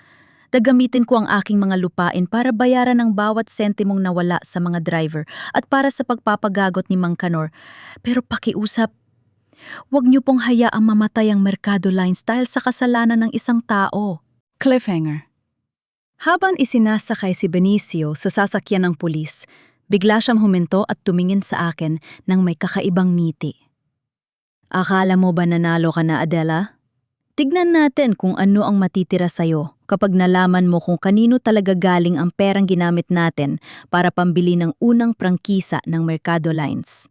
Gagamitin ko ang aking mga lupain para bayaran ang bawat sentimong nawala sa mga driver at para sa pagpapagagot ni Mang Kanor. Pero pakiusap, huwag niyo pong hayaang mamatay ang Mercado Lines dahil sa kasalanan ng isang tao. Cliffhanger. Habang isinasakay si Benicio sa sasakyan ng pulis, bigla siyang huminto at tumingin sa akin nang may kakaibang ngiti. Akala mo ba nanalo ka na, Adela? Tignan natin kung ano ang matitira sa'yo kapag nalaman mo kung kanino talaga galing ang perang ginamit natin para pambili ng unang prangkisa ng Mercado Lines.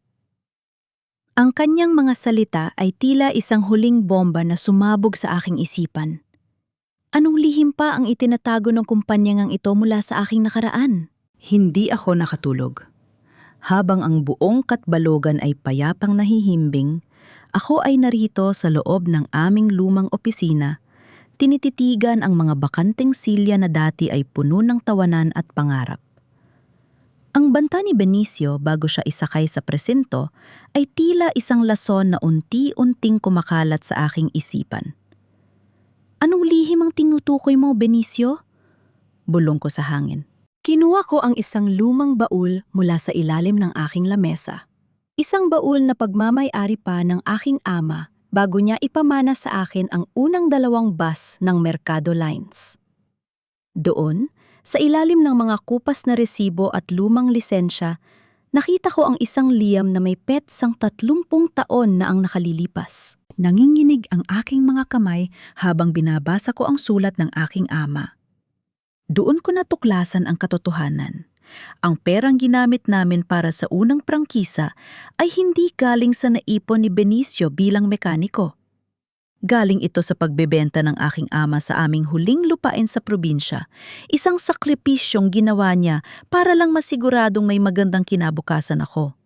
Ang kanyang mga salita ay tila isang huling bomba na sumabog sa aking isipan. Anong lihim pa ang itinatago ng kumpanyangang ito mula sa aking nakaraan? Hindi ako nakatulog. Habang ang buong Katbalogan ay payapang nahihimbing, ako ay narito sa loob ng aming lumang opisina, tinititigan ang mga bakanteng silya na dati ay puno ng tawanan at pangarap. Ang banta ni Benicio bago siya isakay sa presinto ay tila isang lason na unti-unting kumakalat sa aking isipan. Anong lihim ang tinutukoy mo, Benicio? Bulong ko sa hangin. Kinuha ko ang isang lumang baul mula sa ilalim ng aking lamesa. Isang baul na pagmamay-ari pa ng aking ama bago niya ipamana sa akin ang unang 2 bus ng Mercado Lines. Doon, sa ilalim ng mga kupas na resibo at lumang lisensya, nakita ko ang isang liyam na may petsang 30 taon na ang nakalilipas. Nanginginig ang aking mga kamay habang binabasa ko ang sulat ng aking ama. Doon ko natuklasan ang katotohanan. Ang perang ginamit namin para sa unang prangkisa ay hindi galing sa naipon ni Benicio bilang mekaniko. Galing ito sa pagbebenta ng aking ama sa aming huling lupain sa probinsya, isang sakripisyong ginawa niya para lang masiguradong may magandang kinabukasan ako.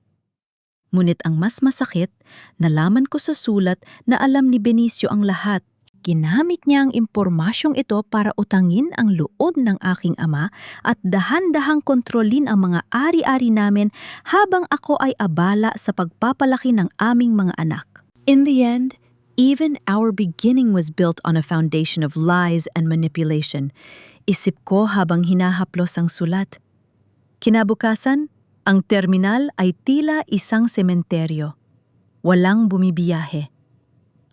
Ngunit ang mas masakit, nalaman ko sa sulat na alam ni Benicio ang lahat. Ginamit niya ang impormasyong ito para utangin ang loob ng aking ama at dahan-dahang kontrolin ang mga ari-ari namin habang ako ay abala sa pagpapalaki ng aming mga anak. In the end, even our beginning was built on a foundation of lies and manipulation. Isip ko habang hinahaplos ang sulat. Kinabukasan, ang terminal ay tila isang sementeryo. Walang bumibiyahe.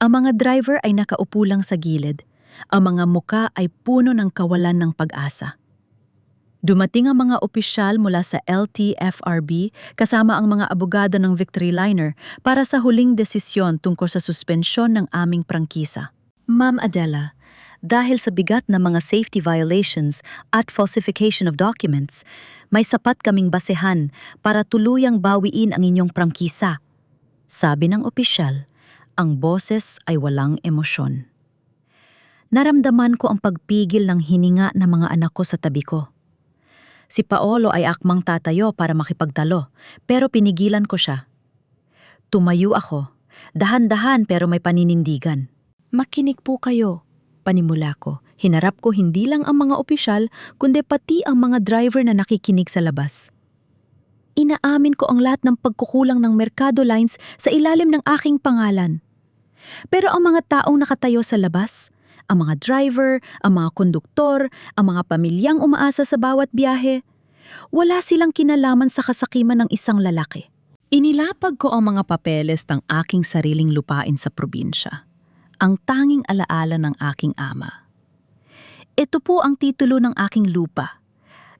Ang mga driver ay nakaupo lang sa gilid. Ang mga muka ay puno ng kawalan ng pag-asa. Dumating ang mga opisyal mula sa LTFRB kasama ang mga abogado ng Victory Liner para sa huling desisyon tungkol sa suspensyon ng aming prangkisa. Ma'am Adela, dahil sa bigat na mga safety violations at falsification of documents, may sapat kaming basehan para tuluyang bawiin ang inyong prangkisa. Sabi ng opisyal, ang boses ay walang emosyon. Naramdaman ko ang pagpigil ng hininga ng mga anak ko sa tabi ko. Si Paolo ay akmang tatayo para makipagtalo, pero pinigilan ko siya. Tumayo ako, dahan-dahan pero may paninindigan. Makinig po kayo, panimula ko. Hinarap ko hindi lang ang mga opisyal, kundi pati ang mga driver na nakikinig sa labas. Inaamin ko ang lahat ng pagkukulang ng Mercado Lines sa ilalim ng aking pangalan. Pero ang mga taong nakatayo sa labas, ang mga driver, ang mga konduktor, ang mga pamilyang umaasa sa bawat biyahe, wala silang kinalaman sa kasakiman ng isang lalaki. Inilapag ko ang mga papeles ng aking sariling lupain sa probinsya, ang tanging alaala ng aking ama. Ito po ang titulo ng aking lupa.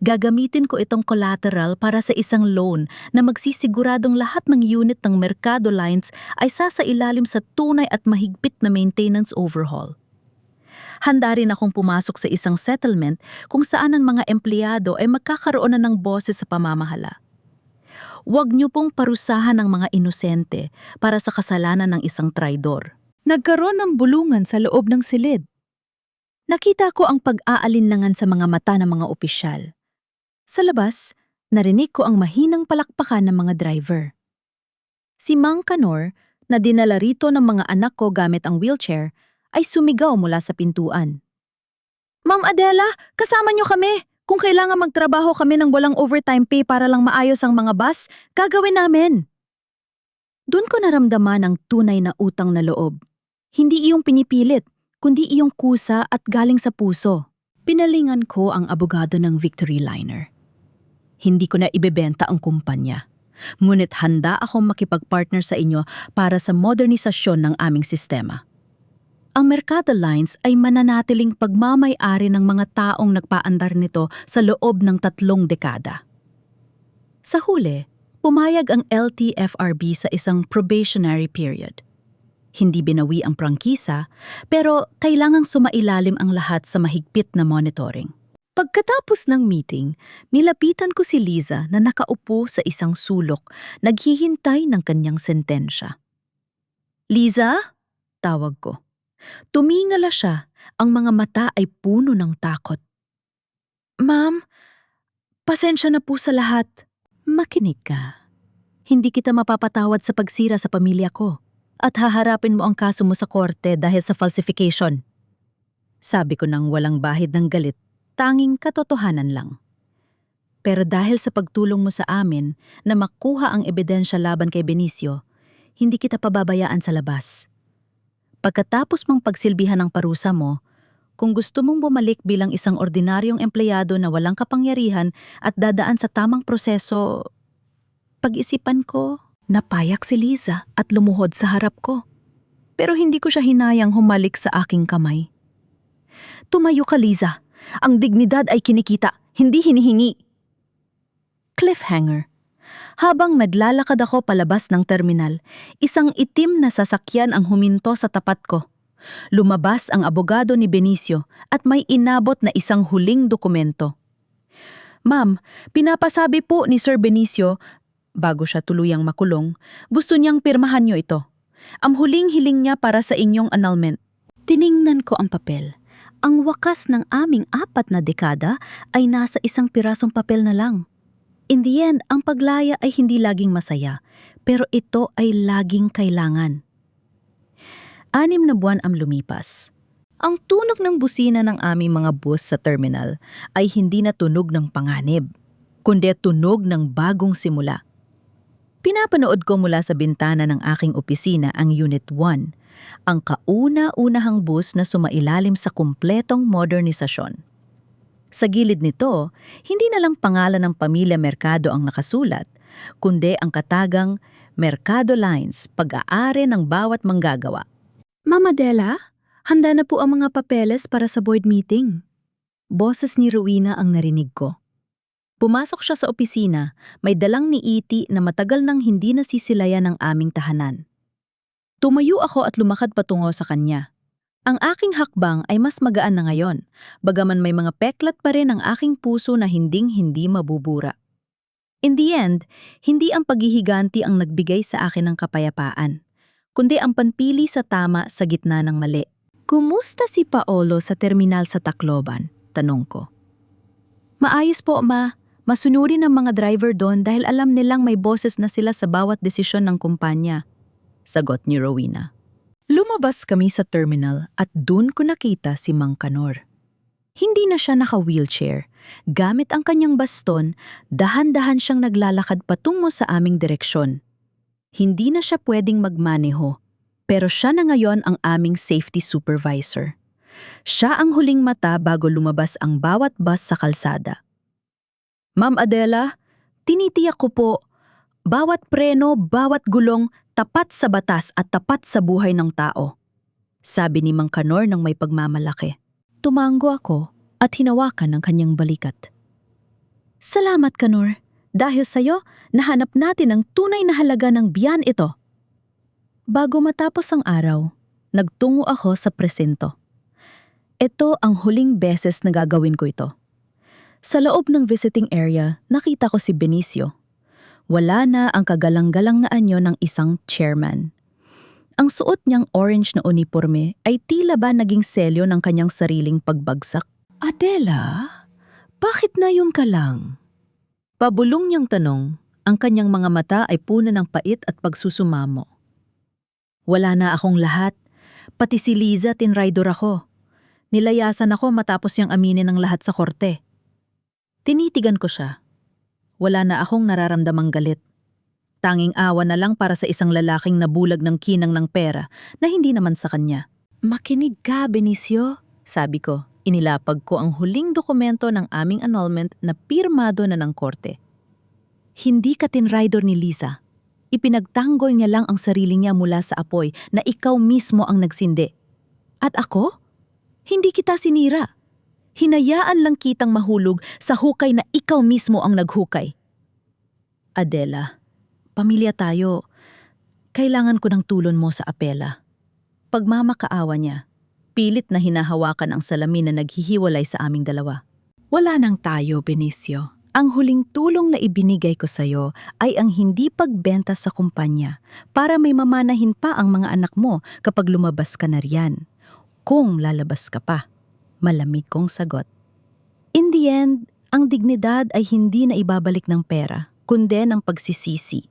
Gagamitin ko itong collateral para sa isang loan na magsisiguradong lahat ng unit ng Mercado Lines ay sasailalim sa tunay at mahigpit na maintenance overhaul. Handa rin akong pumasok sa isang settlement kung saan ang mga empleyado ay magkakaroon na ng boses sa pamamahala. Huwag niyo pong parusahan ang mga inosente para sa kasalanan ng isang traidor. Nagkaroon ng bulungan sa loob ng silid. Nakita ko ang pag-aalinlangan sa mga mata ng mga opisyal. Sa labas, narinig ko ang mahinang palakpakan ng mga driver. Si Mang Kanor, na dinala rito ng mga anak ko gamit ang wheelchair, ay sumigaw mula sa pintuan. Ma'am Adela, kasama niyo kami! Kung kailangan magtrabaho kami ng walang overtime pay para lang maayos ang mga bus, gagawin namin! Doon ko naramdaman ang tunay na utang na loob. Hindi iyong pinipilit, kundi iyong kusa at galing sa puso. Pinalingan ko ang abogado ng Victory Liner. Hindi ko na ibebenta ang kumpanya. Ngunit handa akong makipag-partner sa inyo para sa modernisasyon ng aming sistema. Ang Mercado Lines ay mananatiling pagmamay-ari ng mga taong nagpaandar nito sa loob ng 3 dekada. Sa huli, pumayag ang LTFRB sa isang probationary period. Hindi binawi ang prangkisa, pero kailangang sumailalim ang lahat sa mahigpit na monitoring. Pagkatapos ng meeting, nilapitan ko si Liza na nakaupo sa isang sulok, naghihintay ng kanyang sentensya. Liza? Tawag ko. Tumingala siya, ang mga mata ay puno ng takot. Ma'am, pasensya na po sa lahat. Makinig ka. Hindi kita mapapatawad sa pagsira sa pamilya ko at haharapin mo ang kaso mo sa korte dahil sa falsification. Sabi ko nang walang bahid ng galit. Tanging katotohanan lang. Pero dahil sa pagtulong mo sa amin na makuha ang ebidensya laban kay Benicio, hindi kita pababayaan sa labas. Pagkatapos mong pagsilbihan ng parusa mo, kung gusto mong bumalik bilang isang ordinaryong empleyado na walang kapangyarihan at dadaan sa tamang proseso, pag-isipan ko, napayak si Liza at lumuhod sa harap ko. Pero hindi ko siya hinayang humalik sa aking kamay. Tumayo ka, Liza. Ang dignidad ay kinikita, hindi hinihingi. Cliffhanger. Habang naglalakad ako palabas ng terminal, isang itim na sasakyan ang huminto sa tapat ko. Lumabas ang abogado ni Benicio at may inabot na isang huling dokumento. Ma'am, pinapasabi po ni Sir Benicio, bago siya tuluyang makulong, gusto niyang pirmahan niyo ito. Ang huling hiling niya para sa inyong annulment. Tiningnan ko ang papel. Ang wakas ng aming 4 na dekada ay nasa isang pirasong papel na lang. In the end, ang paglaya ay hindi laging masaya, pero ito ay laging kailangan. 6 na buwan ang lumipas. Ang tunog ng busina ng aming mga bus sa terminal ay hindi na tunog ng panganib, kundi tunog ng bagong simula. Pinapanood ko mula sa bintana ng aking opisina ang Unit 1, ang kauna-unahang bus na sumailalim sa kumpletong modernisasyon. Sa gilid nito, hindi na lang pangalan ng Pamilya Mercado ang nakasulat, kundi ang katagang Mercado Lines, pag-aari ng bawat manggagawa. Mama Della, handa na po ang mga papeles para sa board meeting. Boses ni Rowena ang narinig ko. Pumasok siya sa opisina, may dalang ni Iti na matagal nang hindi nasisilayan ng aming tahanan. Tumayo ako at lumakad patungo sa kanya. Ang aking hakbang ay mas magaan na ngayon, bagaman may mga peklat pa rin ang aking puso na hinding-hindi mabubura. In the end, hindi ang paghihiganti ang nagbigay sa akin ng kapayapaan, kundi ang panpili sa tama sa gitna ng mali. Kumusta si Paolo sa terminal sa Tacloban? Tanong ko. Maayos po, Ma. Masunurin ang mga driver doon dahil alam nilang may boses na sila sa bawat desisyon ng kumpanya. Sagot ni Rowena. Lumabas kami sa terminal at doon ko nakita si Mang Kanor. Hindi na siya naka-wheelchair. Gamit ang kanyang baston, dahan-dahan siyang naglalakad patungo sa aming direksyon. Hindi na siya pwedeng magmaneho, pero siya na ngayon ang aming safety supervisor. Siya ang huling mata bago lumabas ang bawat bus sa kalsada. Ma'am Adela, tinitiyak ko po, bawat preno, bawat gulong, tapat sa batas at tapat sa buhay ng tao. Sabi ni Mang Kanor ng may pagmamalaki. Tumango ako at hinawakan ang kanyang balikat. Salamat, Kanor. Dahil sa'yo, nahanap natin ang tunay na halaga ng biyan ito. Bago matapos ang araw, nagtungo ako sa presinto. Ito ang huling beses na gagawin ko ito. Sa loob ng visiting area, nakita ko si Benicio. Wala na ang kagalang-galang na anyo ng isang chairman. Ang suot niyang orange na uniforme ay tila ba naging selyo ng kanyang sariling pagbagsak. Adela, bakit na yun ka lang? Pabulong niyang tanong, ang kanyang mga mata ay puno ng pait at pagsusumamo. Wala na akong lahat, pati si Liza tinraidor ako. Nilayasan ako matapos niyang aminin ang lahat sa korte. Tinitigan ko siya. Wala na akong nararamdamang galit. Tanging awa na lang para sa isang lalaking nabulag ng kinang ng pera na hindi naman sa kanya. Makinig ka, Benicio, sabi ko. Inilapag ko ang huling dokumento ng aming annulment na pirmado na ng korte. Hindi ka tinraidor ni Liza. Ipinagtanggol niya lang ang sarili niya mula sa apoy na ikaw mismo ang nagsindi. At ako? Hindi kita sinira. Hinayaan lang kitang mahulog sa hukay na ikaw mismo ang naghukay. Adela, pamilya tayo. Kailangan ko ng tulong mo sa apela. Pagmamakaawa niya, pilit na hinahawakan ang salamin na naghihiwalay sa aming dalawa. Wala nang tayo, Benicio. Ang huling tulong na ibinigay ko sa'yo ay ang hindi pagbenta sa kumpanya para may mamanahin pa ang mga anak mo kapag lumabas ka na riyan. Kung lalabas ka pa, malamig kong sagot. In the end, ang dignidad ay hindi na ibabalik ng pera, kundi ng pagsisisi.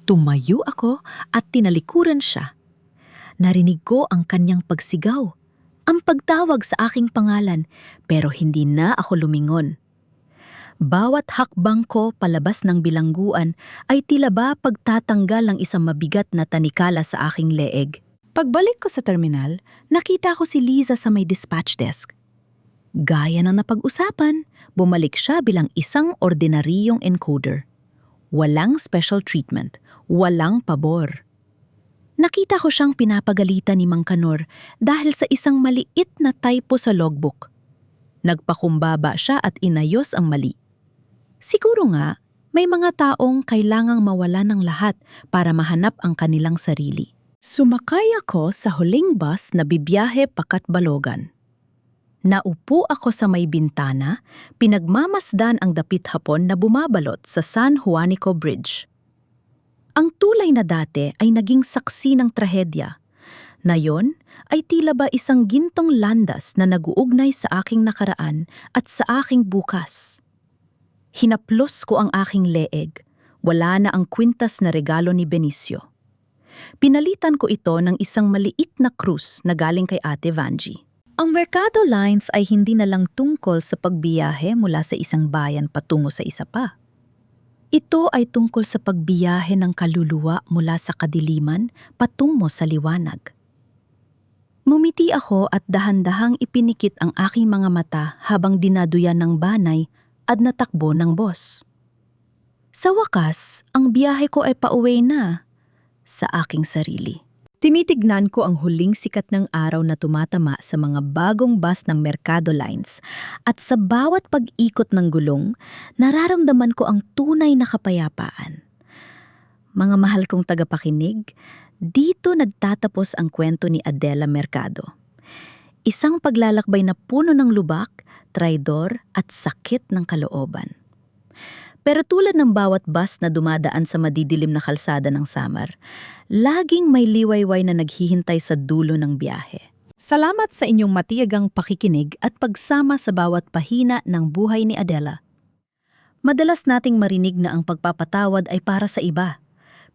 Tumayo ako at tinalikuran siya. Narinig ko ang kanyang pagsigaw, ang pagtawag sa aking pangalan, pero hindi na ako lumingon. Bawat hakbang ko palabas ng bilangguan ay tila ba pagtatanggal ng isang mabigat na tanikala sa aking leeg. Pagbalik ko sa terminal, nakita ko si Liza sa may dispatch desk. Gaya ng napag-usapan, bumalik siya bilang isang ordinaryong encoder. Walang special treatment, walang pabor. Nakita ko siyang pinapagalitan ni Mang Kanor dahil sa isang maliit na typo sa logbook. Nagpakumbaba siya at inayos ang mali. Siguro nga, may mga taong kailangang mawala ng lahat para mahanap ang kanilang sarili. Sumakay ako sa huling bus na bibiyahe pakat Balogan. Naupo ako sa may bintana, pinagmamasdan ang dapit hapon na bumabalot sa San Juanico Bridge. Ang tulay na dati ay naging saksi ng trahedya. Nayon ay tila ba isang gintong landas na naguugnay sa aking nakaraan at sa aking bukas. Hinaplos ko ang aking leeg. Wala na ang kwintas na regalo ni Benicio. Pinalitan ko ito ng isang maliit na krus na galing kay Ate Vanji. Ang Mercado Lines ay hindi na lang tungkol sa pagbiyahe mula sa isang bayan patungo sa isa pa. Ito ay tungkol sa pagbiyahe ng kaluluwa mula sa kadiliman patungo sa liwanag. Ngumiti ako at dahan-dahang ipinikit ang aking mga mata habang dinaduyan ng banay at natakbo ng boss. Sa wakas, ang biyahe ko ay pauwi na sa aking sarili. Timitignan ko ang huling sikat ng araw na tumatama sa mga bagong bus ng Mercado Lines at sa bawat pag-ikot ng gulong, nararamdaman ko ang tunay na kapayapaan. Mga mahal kong tagapakinig, dito nagtatapos ang kwento ni Adela Mercado. Isang paglalakbay na puno ng lubak, traidor at sakit ng kalooban. Pero tulad ng bawat bus na dumadaan sa madidilim na kalsada ng Samar, laging may liwayway na naghihintay sa dulo ng biyahe. Salamat sa inyong matiyagang pakikinig at pagsama sa bawat pahina ng buhay ni Adela. Madalas nating marinig na ang pagpapatawad ay para sa iba.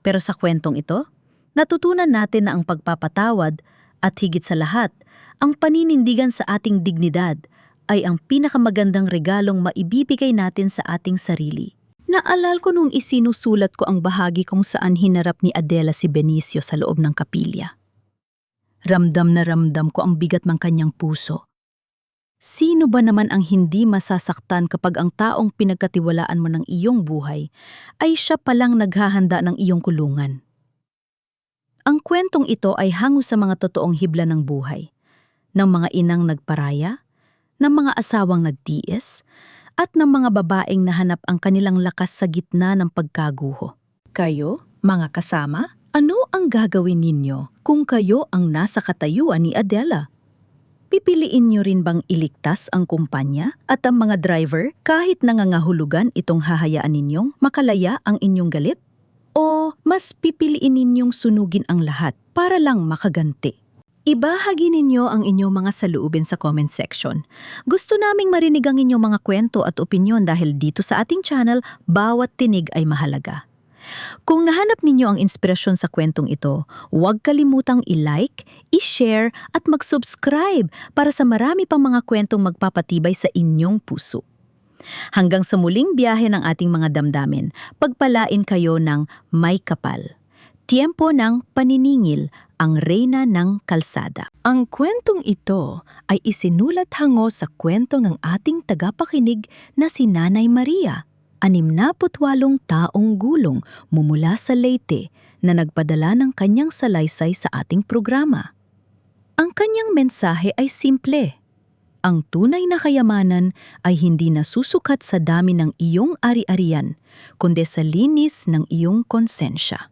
Pero sa kwentong ito, natutunan natin na ang pagpapatawad at higit sa lahat, ang paninindigan sa ating dignidad ay ang pinakamagandang regalong maibibigay natin sa ating sarili. Naalala ko nung isinusulat ko ang bahagi kung saan hinarap ni Adela si Benicio sa loob ng kapilya. Ramdam na ramdam ko ang bigat ng kanyang puso. Sino ba naman ang hindi masasaktan kapag ang taong pinagkatiwalaan mo ng iyong buhay ay siya palang naghahanda ng iyong kulungan? Ang kwentong ito ay hango sa mga totoong hibla ng buhay, ng mga inang nagparaya, ng mga asawang nagtiis, at ng mga babaeng nahanap ang kanilang lakas sa gitna ng pagkaguho. Kayo, mga kasama, ano ang gagawin ninyo kung kayo ang nasa katayuan ni Adela? Pipiliin niyo rin bang iligtas ang kumpanya at ang mga driver kahit nangangahulugan itong hahayaan ninyong makalaya ang inyong galit? O mas pipiliin ninyong sunugin ang lahat para lang makaganti? Ibahagi ninyo ang inyong mga saloobin sa comment section. Gusto naming marinig ang inyong mga kwento at opinyon dahil dito sa ating channel, bawat tinig ay mahalaga. Kung nahanap ninyo ang inspirasyon sa kwentong ito, huwag kalimutang i-like, i-share at mag-subscribe para sa marami pang mga kwentong magpapatibay sa inyong puso. Hanggang sa muling biyahe ng ating mga damdamin, pagpalain kayo ng may kapal. Tiempo ng paniningil, ang reyna ng kalsada. Ang kwentong ito ay isinulat hango sa kwento ng ating tagapakinig na si Nanay Maria, 68 taong gulong mumula sa Leyte na nagpadala ng kanyang salaysay sa ating programa. Ang kanyang mensahe ay simple. Ang tunay na kayamanan ay hindi nasusukat sa dami ng iyong ari-arian, kundi sa linis ng iyong konsensya.